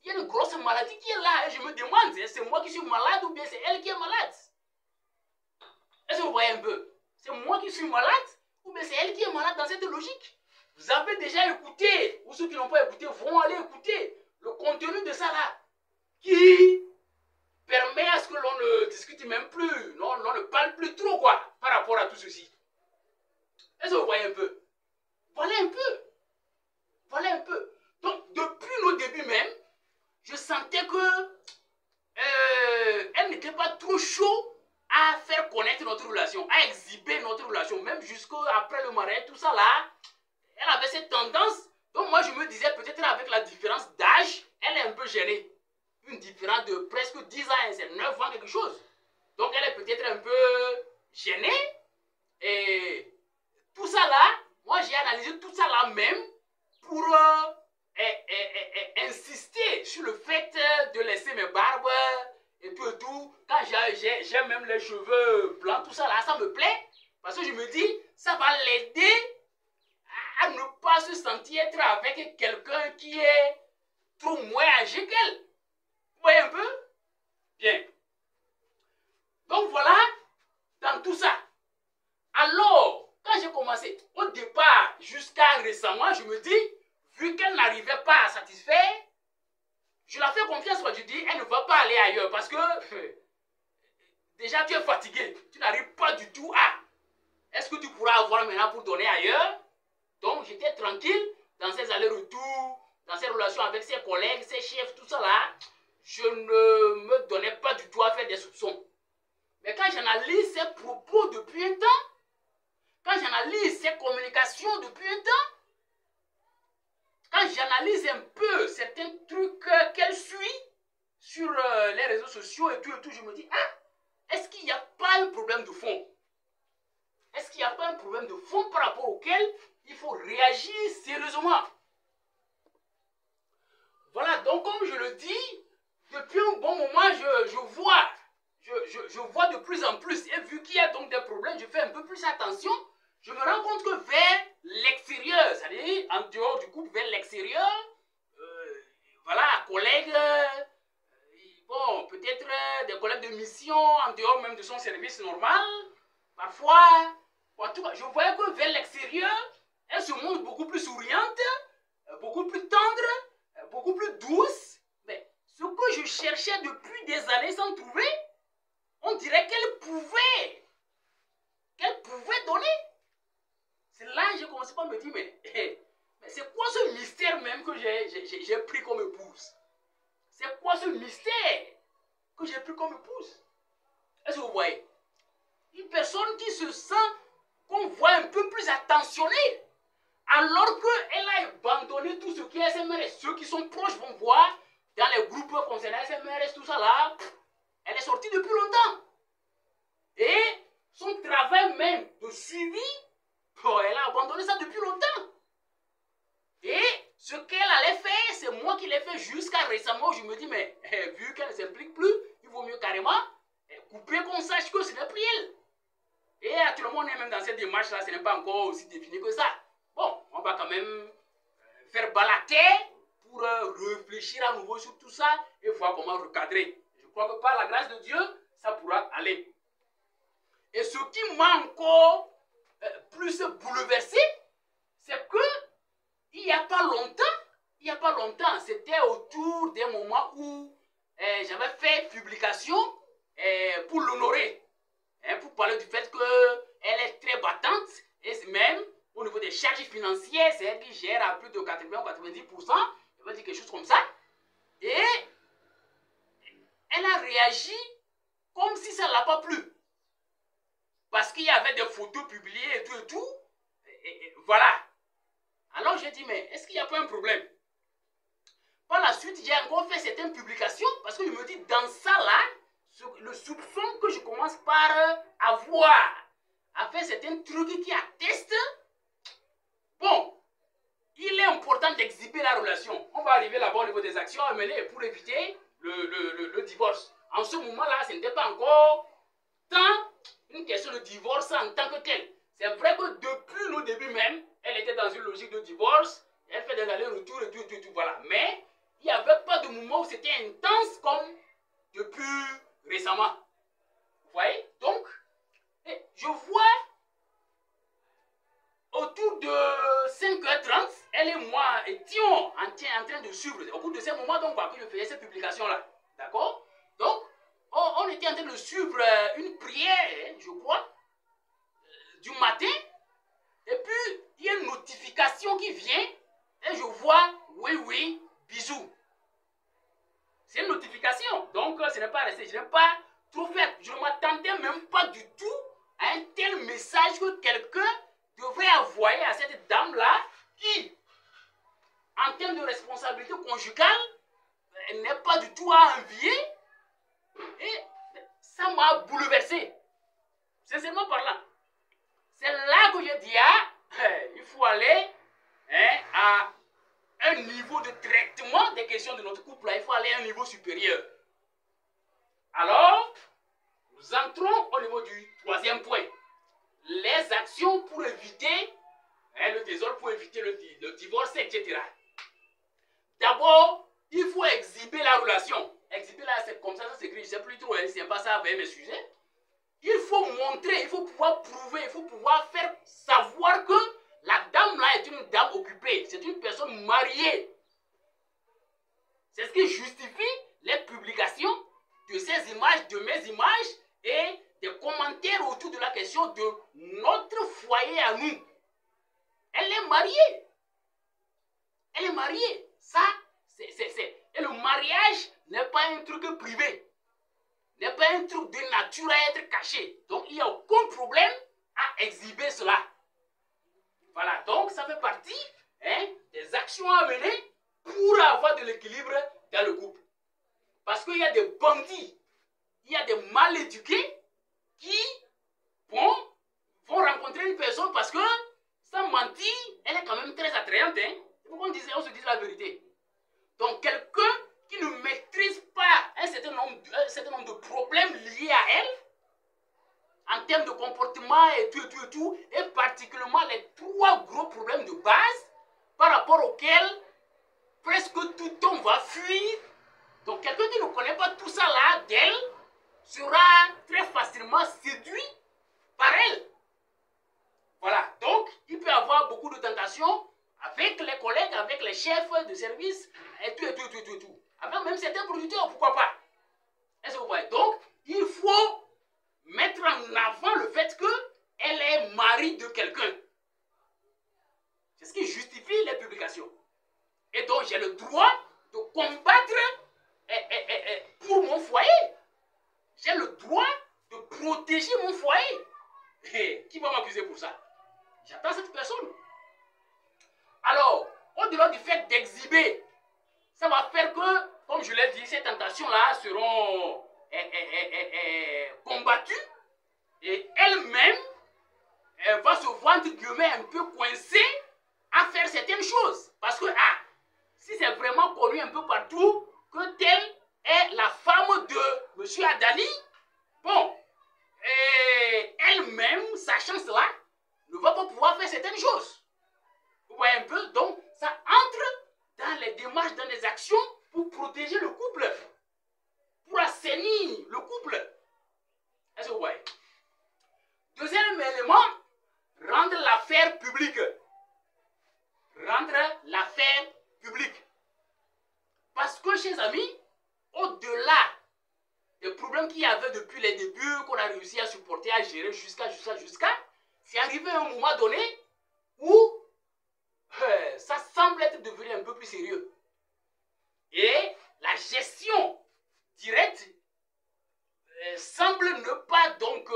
Il y a une grosse maladie qui est là et je me demande, c'est moi qui suis malade ou bien c'est elle qui est malade? Est-ce que vous voyez un peu? C'est moi qui suis malade ou bien c'est elle qui est malade dans cette logique? Vous avez déjà écouté, ou ceux qui n'ont pas écouté vont aller écouter le contenu de ça là, qui permet à ce que l'on ne discute même plus, l'on ne parle plus trop quoi, par rapport à tout ceci. Est-ce que vous voyez un peu? Voilà un peu. Voilà un peu. Donc, depuis nos débuts même, je sentais que elle n'était pas trop chaud à faire connaître notre relation, à exhiber notre relation, même jusqu'après le mariage, tout ça là. Elle avait cette tendance. Donc moi je me disais peut-être avec la différence d'âge, elle est un peu gênée. Une différence de presque 10 ans, c'est 9 ans quelque chose. Donc elle est peut-être un peu gênée. Et tout ça là, moi j'ai analysé tout ça là même pour insister sur le fait de laisser mes barbes et tout. Quand j'ai même les cheveux blancs, tout ça là, ça me plaît. Parce que je me dis, ça va l'aider à ne pas se sentir être avec quelqu'un qui est trop moins âgé qu'elle. Vous voyez un peu? Bien. Donc voilà, dans tout ça. Alors, quand j'ai commencé, au départ, jusqu'à récemment, je me dis, vu qu'elle n'arrivait pas à satisfaire, je la fais confiance, moi je dis, elle ne va pas aller ailleurs parce que déjà tu es fatigué, tu n'arrives pas du tout à. Est-ce que tu pourras avoir maintenant pour donner ailleurs? Donc j'étais tranquille dans ces allers-retours, dans ces relations avec ses collègues, ses chefs, tout ça là. Je ne me donnais pas du tout à faire des soupçons. Mais quand j'analyse ses propos depuis un temps, quand j'analyse ses communications depuis un temps, quand j'analyse un peu certains trucs qu'elle suit sur les réseaux sociaux et tout, je me dis, ah, est-ce qu'il n'y a pas un problème de fond? Est-ce qu'il n'y a pas un problème de fond par rapport auquel il faut réagir sérieusement? Voilà, donc comme je le dis, depuis un bon moment, je vois de plus en plus. Et vu qu'il y a donc des problèmes, je fais un peu plus attention. Je me rends compte que vers l'extérieur, c'est-à-dire en dehors du couple, vers l'extérieur, voilà, collègues, bon, peut-être des collègues de mission, en dehors même de son service normal, parfois, en tout cas, je voyais que vers l'extérieur, elle se montre beaucoup plus souriante, beaucoup plus tendre, beaucoup plus douce. Mais ce que je cherchais depuis des années sans trouver, on dirait qu'elle pouvait donner. C'est là que j'ai commencé par me dire, mais c'est quoi ce j'ai pris comme épouse? C'est quoi ce mystère que j'ai pris comme épouse? Est-ce que vous voyez? Une personne qui se sent qu'on voit un peu plus attentionnée, alors qu'elle a abandonné tout ce qui est SMRS. Ceux qui sont proches vont voir dans les groupes concernant SMRS, tout ça là, elle est sortie depuis longtemps. Et son travail même de suivi, elle a abandonné ça depuis longtemps. Et ce qu'elle allait faire, c'est moi qui l'ai fait jusqu'à récemment. Je me dis, mais vu qu'elle ne s'implique plus, il vaut mieux carrément couper qu'on sache que ce n'est plus elle. Et actuellement, on est même dans cette démarche-là, ce n'est pas encore aussi défini que ça. Bon, on va quand même faire balader pour réfléchir à nouveau sur tout ça et voir comment recadrer. Je crois que par la grâce de Dieu, ça pourra aller. Et ce qui m'a encore plus bouleversé, c'est que il n'y a pas longtemps, c'était autour des moments où j'avais fait publication pour l'honorer. Pour parler du fait qu'elle est très battante, et même au niveau des charges financières, c'est elle qui gère à plus de 80 ou 90%, elle va dire quelque chose comme ça. Et elle a réagi comme si ça ne l'a pas plu. Parce qu'il y avait des photos publiées et tout. Et voilà. Alors j'ai dit, mais est-ce qu'il n'y a pas un problème? Par la suite, j'ai encore fait certaines publications, parce que je me dis, dans ça là, le soupçon que je commence par avoir à faire certains trucs qui attestent, bon, il est important d'exhiber la relation. On va arriver là-bas au niveau des actions à mener pour éviter le divorce. En ce moment-là, ce n'était pas encore tant une question de divorce en tant que tel. C'est vrai que depuis nos débuts même, elle était dans une logique de divorce, elle fait des allers-retours et tout, voilà. Mais il n'y avait pas de moment où c'était intense comme depuis récemment. Vous voyez? Donc, je vois autour de 5h30, elle et moi étions en train de suivre, au cours de ces moments donc, que je faisais cette publication-là. D'accord? Donc, on était en train de suivre une prière, je crois, du matin. Et puis, il y a une notification qui vient et je vois, oui, bisous. C'est une notification. Donc, ce n'est pas resté. Je n'ai pas trop fait. Je ne m'attendais même pas du tout à un tel message que quelqu'un devrait envoyer à cette dame-là qui, en termes de responsabilité conjugale, n'est pas du tout à envier. Et ça m'a bouleversé. Sincèrement parlant. C'est là que je dis, il faut aller à un niveau de traitement des questions de notre couple. Il faut aller à un niveau supérieur. Alors, nous entrons au niveau du troisième point. Les actions pour éviter le désordre, pour éviter le divorce, etc. D'abord, il faut exhiber la relation. Exhiber là, c'est comme ça s'écrit, je ne sais plus trop, c'est pas ça avec mes sujets. Il faut montrer, il faut pouvoir prouver, il faut pouvoir faire savoir que la dame là est une dame occupée, c'est une personne mariée. C'est ce qui justifie les publications de ces images, de mes images et des commentaires autour de la question de notre foyer à nous. Elle est mariée. Elle est mariée. Ça, c'est. Et le mariage n'est pas un truc privé. N'est pas un truc de nature à être caché. Donc, il n'y a aucun problème à exhiber cela. Voilà. Donc, ça fait partie des actions à mener pour avoir de l'équilibre dans le couple. Parce qu'il y a des bandits, il y a des mal éduqués qui vont rencontrer une personne parce que, sans mentir, elle est quand même très attrayante. Il faut qu'on se dise la vérité. Donc, quelqu'un qui ne maîtrise pas un certain nombre de problèmes liés à elle, en termes de comportement et tout, et particulièrement les 3 gros problèmes de base par rapport auxquels presque tout homme va fuir. Donc, quelqu'un qui ne connaît pas tout ça là d'elle sera très facilement séduit par elle. Voilà. Donc, il peut y avoir beaucoup de tentations avec les collègues, avec les chefs de service, et tout. Avec même certains producteurs, pourquoi pas. Est-ce que vous voyez? Donc, il faut mettre en avant le fait qu'elle est mari de quelqu'un. C'est ce qui justifie les publications. Et donc, j'ai le droit de combattre pour mon foyer. J'ai le droit de protéger mon foyer. Et qui va m'accuser pour ça? J'attends cette personne. Alors, au-delà du fait d'exhiber, ça va faire que, comme je l'ai dit, ces tentations-là seront combattues et elle-même va se voir entre guillemets un peu coincée à faire certaines choses. Parce que, si c'est vraiment connu un peu partout que telle est la femme de M. Adali, bon, elle-même, sachant cela, ne va pas pouvoir faire certaines choses. Vous voyez un peu? Donc, ça entre dans les démarches, dans les actions pour protéger le couple, pour assainir le couple. Est-ce que vous voyez? Deuxième élément, rendre l'affaire publique. Rendre l'affaire publique. Parce que, chers amis, au-delà des problèmes qu'il y avait depuis les débuts, qu'on a réussi à supporter, à gérer jusqu'à, c'est arrivé à un moment donné où ça semble être devenu un peu plus sérieux. Et la gestion directe semble ne pas donc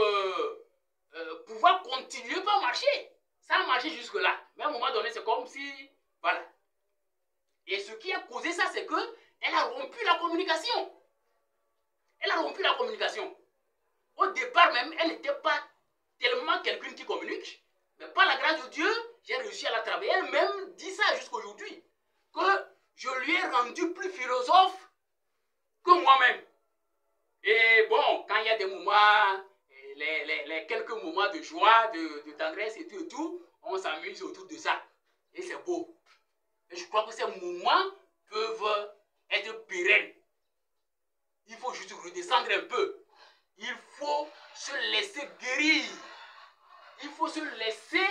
pouvoir continuer par marcher. Ça a marché jusque-là. Mais à un moment donné, c'est comme si... Voilà. Et ce qui a causé ça, c'est qu'elle a rompu la communication. Elle a rompu la communication. Au départ même, elle n'était pas tellement quelqu'un qui communique. Mais par la grâce de Dieu, j'ai réussi à la travailler. Elle-même dit ça jusqu'à aujourd'hui. Que je lui ai rendu plus philosophe que moi-même. Et bon, quand il y a des moments, les quelques moments de joie, de tendresse et tout, on s'amuse autour de ça. Et c'est beau. Et je crois que ces moments peuvent être pérennes. Il faut juste redescendre un peu. Il faut se laisser guérir. Il faut se laisser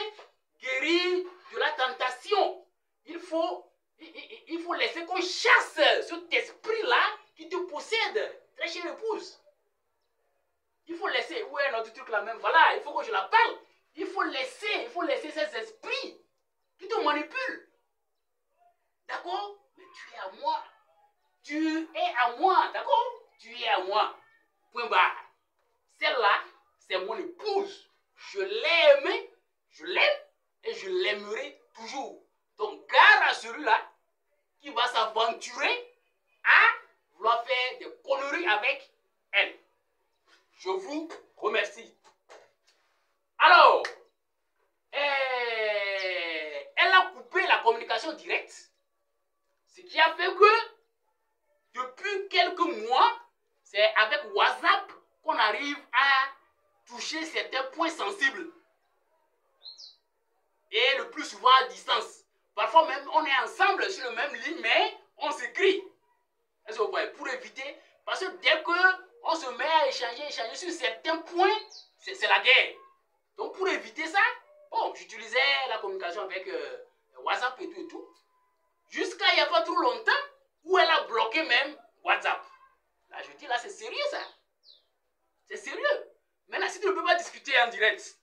guérir de la tentation. Il faut laisser qu'on chasse cet esprit-là qui te possède, très chère épouse. Il faut laisser, où est notre truc là même? Voilà, il faut que je la parle. Il faut laisser ces esprits qui te manipulent. D'accord? Mais tu es à moi. Tu es à moi, d'accord? Tu es à moi. Point barre. Celle-là, c'est mon épouse. Je l'aime, je l'aime et je l'aimerai toujours. Donc, garde à celui-là qui va s'aventurer à vouloir faire des conneries avec elle. Je vous remercie. Alors, elle a coupé la communication directe. Ce qui a fait que, depuis quelques mois, c'est avec WhatsApp qu'on arrive à toucher certains points sensibles. Et le plus souvent à distance. Parfois même, on est ensemble sur le même ligne, mais on s'écrit. Est-ce que vous voyez? Pour éviter, parce que dès qu'on se met à échanger sur certains points, c'est la guerre. Donc pour éviter ça, bon, j'utilisais la communication avec WhatsApp et tout. Jusqu'à il n'y a pas trop longtemps, où elle a bloqué même WhatsApp. Là, je dis, là, c'est sérieux, ça. C'est sérieux. Maintenant, si tu ne peux pas discuter en direct,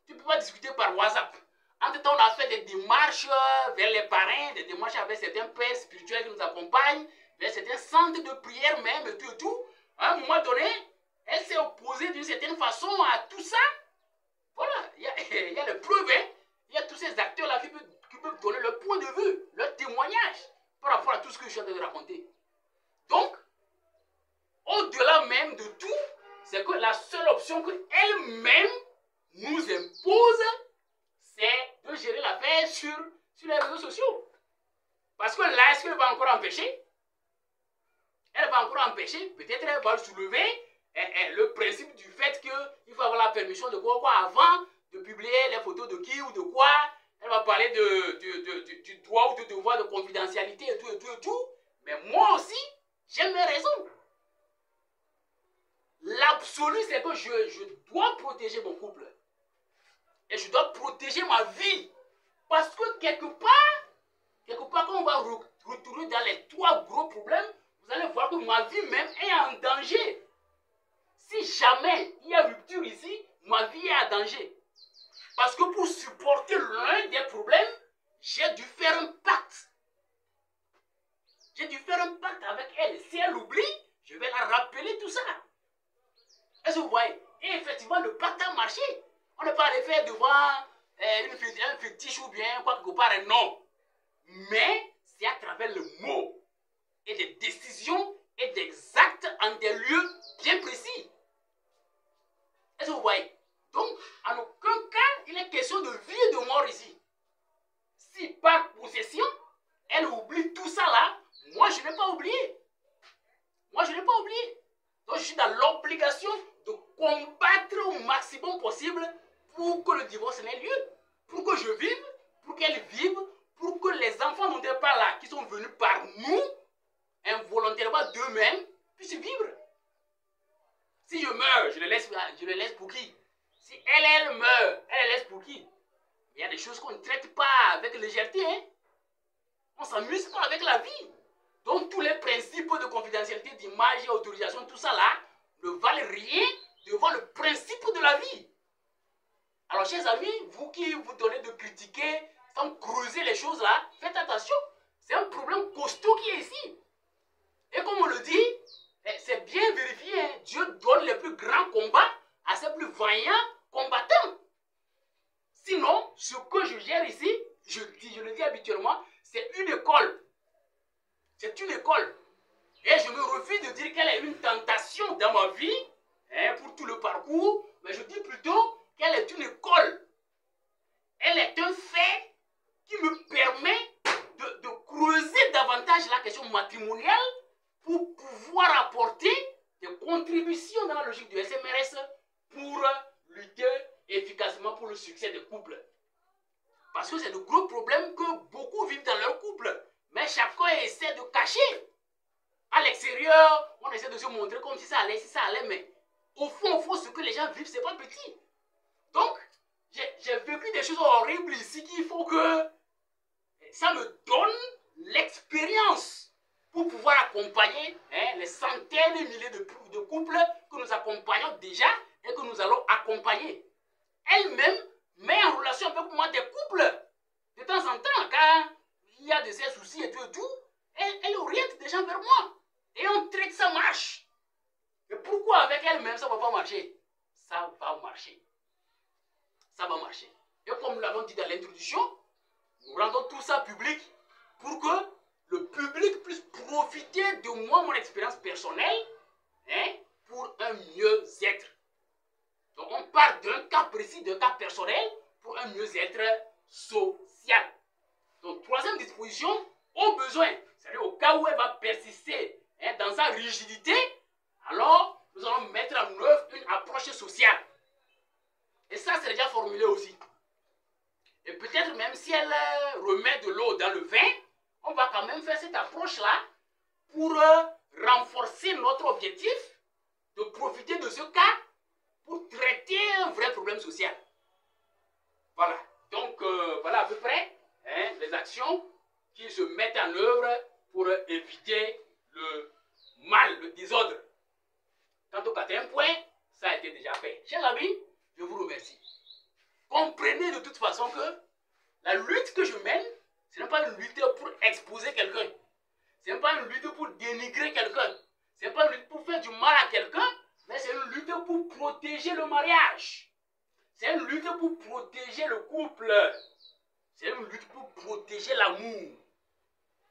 tu ne peux pas discuter par WhatsApp. Entre-temps, on a fait des démarches vers les parrains, des démarches avec certains pères spirituels qui nous accompagnent, vers certains centres de prière même, et tout. À un moment donné, elle s'est opposée d'une certaine façon à tout ça. Voilà, il y a les preuves, hein. Il y a tous ces acteurs-là qui peuvent donner leur point de vue, leur témoignage par rapport à tout ce que je suis en train de raconter. Donc, au-delà même de tout, c'est que la seule option qu'elle-même nous impose, c'est de gérer l'affaire sur les réseaux sociaux. Parce que là, est-ce qu'elle va encore empêcher? Elle va encore empêcher, peut-être elle va soulever le principe du fait qu'il faut avoir la permission de quoi avant de publier les photos de qui ou de quoi. Elle va parler du droit ou du devoir de confidentialité et tout. Mais moi aussi, j'ai mes raisons. L'absolu, c'est que je dois protéger mon couple. Et je dois protéger ma vie. Parce que quelque part, quand on va retourner dans les trois gros problèmes, vous allez voir que ma vie même est en danger. Si jamais il y a rupture ici, ma vie est en danger. Parce que pour supporter l'un des problèmes, j'ai dû faire un pacte. ça. Est-ce que vous voyez? Et effectivement, le pacte a marché. On n'est pas allé faire devant un fétiche ou bien quoi quelque part, non. Mais c'est à travers le mot et des décisions et des actes en des lieux bien précis. Est-ce que vous voyez? Donc, en aucun cas, il est question de vie et de mort ici. Si par possession, elle oublie tout ça là, moi je n'ai pas oublié. Moi je n'ai pas oublié. Donc je suis dans l'obligation de combattre au maximum possible pour que le divorce n'ait lieu. Pour que je vive, pour qu'elle vive, pour que les enfants dont elle parle là, qui sont venus par nous, involontairement d'eux-mêmes, puissent vivre. Si je meurs, je le laisse pour qui? Si elle meurt, elle laisse pour qui? Il y a des choses qu'on ne traite pas avec légèreté. Hein? On ne s'amuse pas avec la vie. Donc tous les principes de confidentialité, d'image et autorisation, tout ça là, ne valent rien devant le principe de la vie. Alors chers amis, vous qui vous donnez de critiquer sans creuser les choses là, faites attention. C'est un problème costaud qui est ici. Et comme on le dit, c'est bien vérifié, hein? Dieu donne les plus grands combats à ses plus vaillants combattants. Sinon, ce que je gère ici, je le dis habituellement, c'est une école. C'est une école. Et je me refuse de dire qu'elle est une tentation dans ma vie, hein, pour tout le parcours, mais je dis plutôt qu'elle est une école. Elle est un fait qui me permet de creuser davantage la question matrimoniale pour pouvoir apporter des contributions dans la logique du SMRS pour lutter efficacement pour le succès des couples. Parce que c'est de gros problèmes que beaucoup vivent dans leur couple. Mais chacun essaie de cacher. À l'extérieur, on essaie de se montrer comme si ça allait, mais au fond, ce que les gens vivent, c'est pas petit. Donc, j'ai vécu des choses horribles ici qu'il faut que ça me donne l'expérience pour pouvoir accompagner, hein, les centaines et milliers de couples que nous accompagnons déjà et que nous allons accompagner. Elle-même met en relation avec moi des couples. De temps en temps, quand il y a de ces soucis et tout, elle oriente des gens vers moi. Et on traite, ça marche. Et pourquoi avec elle-même ça ne va pas marcher? Ça va marcher. Ça va marcher. Et comme nous l'avons dit dans l'introduction, nous rendons tout ça public pour que le public puisse profiter de moi, mon expérience personnelle, hein, pour un mieux-être. Donc on part d'un cas précis, d'un cas personnel, pour un mieux-être social. Donc troisième disposition, au besoin, c'est-à-dire au cas où elle va persister, hein, dans sa rigidité, alors nous allons mettre en œuvre une approche sociale. Et ça, c'est déjà formulé aussi. Et peut-être même si elle remet de l'eau dans le vin, on va quand même faire cette approche-là pour renforcer notre objectif de profiter de ce cas pour traiter un vrai problème social. Voilà. Donc, voilà à peu près, hein, les actions qui se mettent en œuvre pour éviter le mal, le désordre. Quant au quatrième point, ça a été déjà fait. Chers amis, je vous remercie. Comprenez de toute façon que la lutte que je mène, ce n'est pas une lutte pour exposer quelqu'un. Ce n'est pas une lutte pour dénigrer quelqu'un. Ce n'est pas une lutte pour faire du mal à quelqu'un, mais c'est une lutte pour protéger le mariage. C'est une lutte pour protéger le couple. C'est une lutte pour protéger l'amour.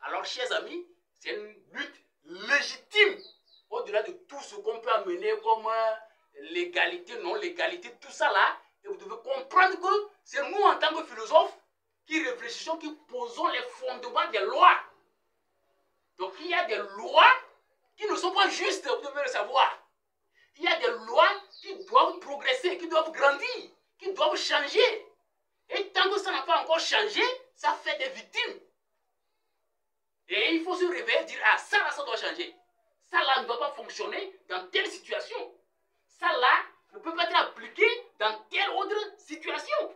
Alors, chers amis, c'est une lutte légitime. Au-delà de tout ce qu'on peut amener comme légalité, non-légalité, tout ça là. Et vous devez comprendre que c'est nous, en tant que philosophes, qui réfléchissons, qui posons les fondements des lois. Donc, il y a des lois qui ne sont pas justes, vous devez le savoir. Il y a des lois qui doivent progresser, qui doivent grandir, qui doivent changer. Et tant que ça n'a pas encore changé, ça fait des victimes. Et il faut se réveiller et dire, ah, ça là, ça doit changer. Ça là ne doit pas fonctionner dans telle situation. Ça là ne peut pas être appliqué dans telle autre situation.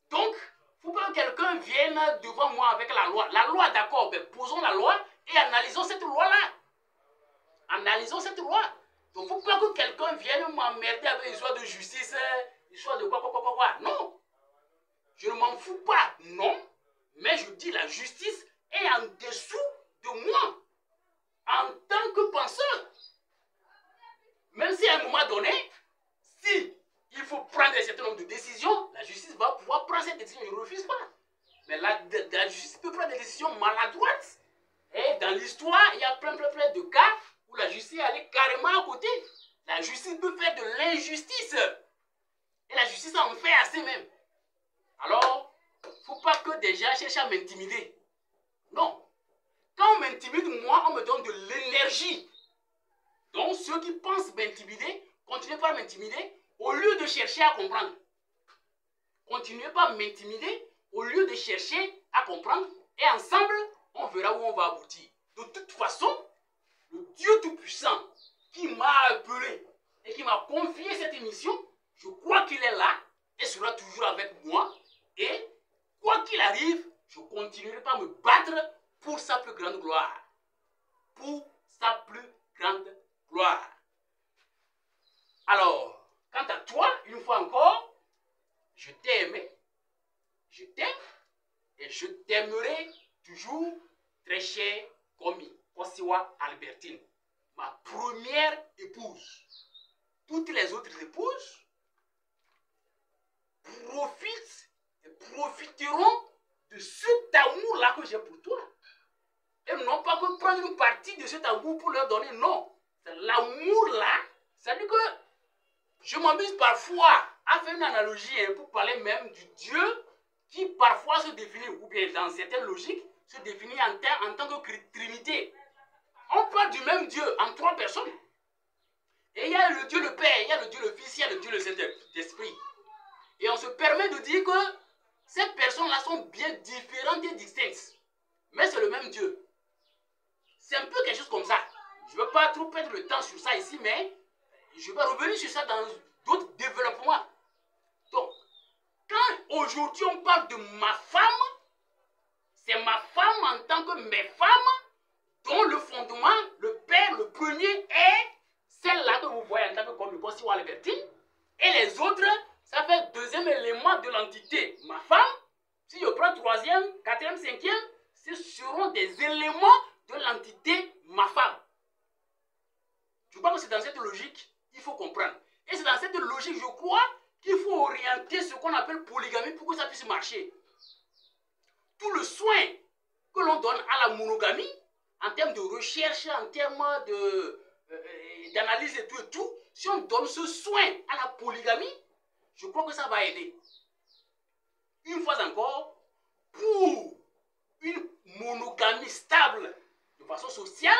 Donc, il ne faut pas que quelqu'un vienne devant moi avec la loi. La loi, d'accord, ben, posons la loi et analysons cette loi-là. Analysons cette loi. Donc, il ne faut pas que quelqu'un vienne m'emmerder avec une histoire de justice, une histoire de quoi. Non. Je ne m'en fous pas, non. Mais je dis la justice est en dessous de moi. En tant que penseur. nombre de décisions, la justice va pouvoir prendre cette décision. Je ne refuse pas. Mais la justice peut prendre des décisions maladroites. Et dans l'histoire, il y a plein de cas où la justice est allée carrément à côté. La justice peut faire de l'injustice. Et la justice en fait assez même. Alors, il ne faut pas que des gens cherchent à m'intimider. Non. Quand on m'intimide, moi, on me donne de l'énergie. Donc, ceux qui pensent m'intimider, continuez pas à m'intimider au lieu de chercher à comprendre. Continuez pas à m'intimider au lieu de chercher à comprendre. Et ensemble, on verra où on va aboutir. De toute façon, le Dieu Tout-Puissant qui m'a appelé et qui m'a confié cette émission, je crois qu'il est là et sera toujours avec moi. Et quoi qu'il arrive, je continuerai pas à me battre pour sa plus grande gloire. Pour sa plus grande gloire. Alors, quant à toi, une fois encore, je t'ai aimé, je t'aime et je t'aimerai toujours, très chère Komi Kosiwa Albertine, ma première épouse. Toutes les autres épouses profitent et profiteront de cet amour-là que j'ai pour toi. Et non pas que prendre une partie de cet amour pour leur donner, non. C'est l'amour-là. C'est-à-dire que je m'amuse parfois à faire une analogie pour parler même du Dieu qui parfois se définit, ou bien dans certaines logiques, se définit en tant que Trinité. On parle du même Dieu en trois personnes. Et il y a le Dieu le Père, il y a le Dieu le Fils, il y a le Dieu le Saint-Esprit. Et on se permet de dire que ces personnes-là sont bien différentes et distinctes. Mais c'est le même Dieu. C'est un peu quelque chose comme ça. Je ne veux pas trop perdre le temps sur ça ici, mais je vais revenir sur ça dans d'autres développements. Donc, quand aujourd'hui on parle de ma femme, c'est ma femme en tant que mes femmes, dont le fondement, le père, le premier est celle-là que vous voyez en tant que Komi Kosiwa Albertine. Et les autres, ça fait le deuxième élément de l'entité. Ma femme, si je prends troisième, quatrième, cinquième, ce seront des éléments de l'entité ma femme. Je crois que c'est dans cette logique qu'il faut comprendre. Et c'est dans cette logique, je crois, qu'il faut orienter ce qu'on appelle polygamie pour que ça puisse marcher. Tout le soin que l'on donne à la monogamie, en termes de recherche, en termes d'analyse et tout, si on donne ce soin à la polygamie, je crois que ça va aider. Une fois encore, pour une monogamie stable de façon sociale,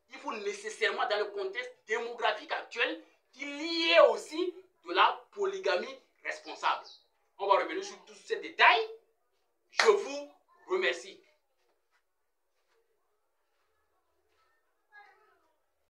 il faut nécessairement, dans le contexte démographique actuel, qu'il y ait aussi de la polygamie responsable. On va revenir sur tous ces détails. Je vous remercie.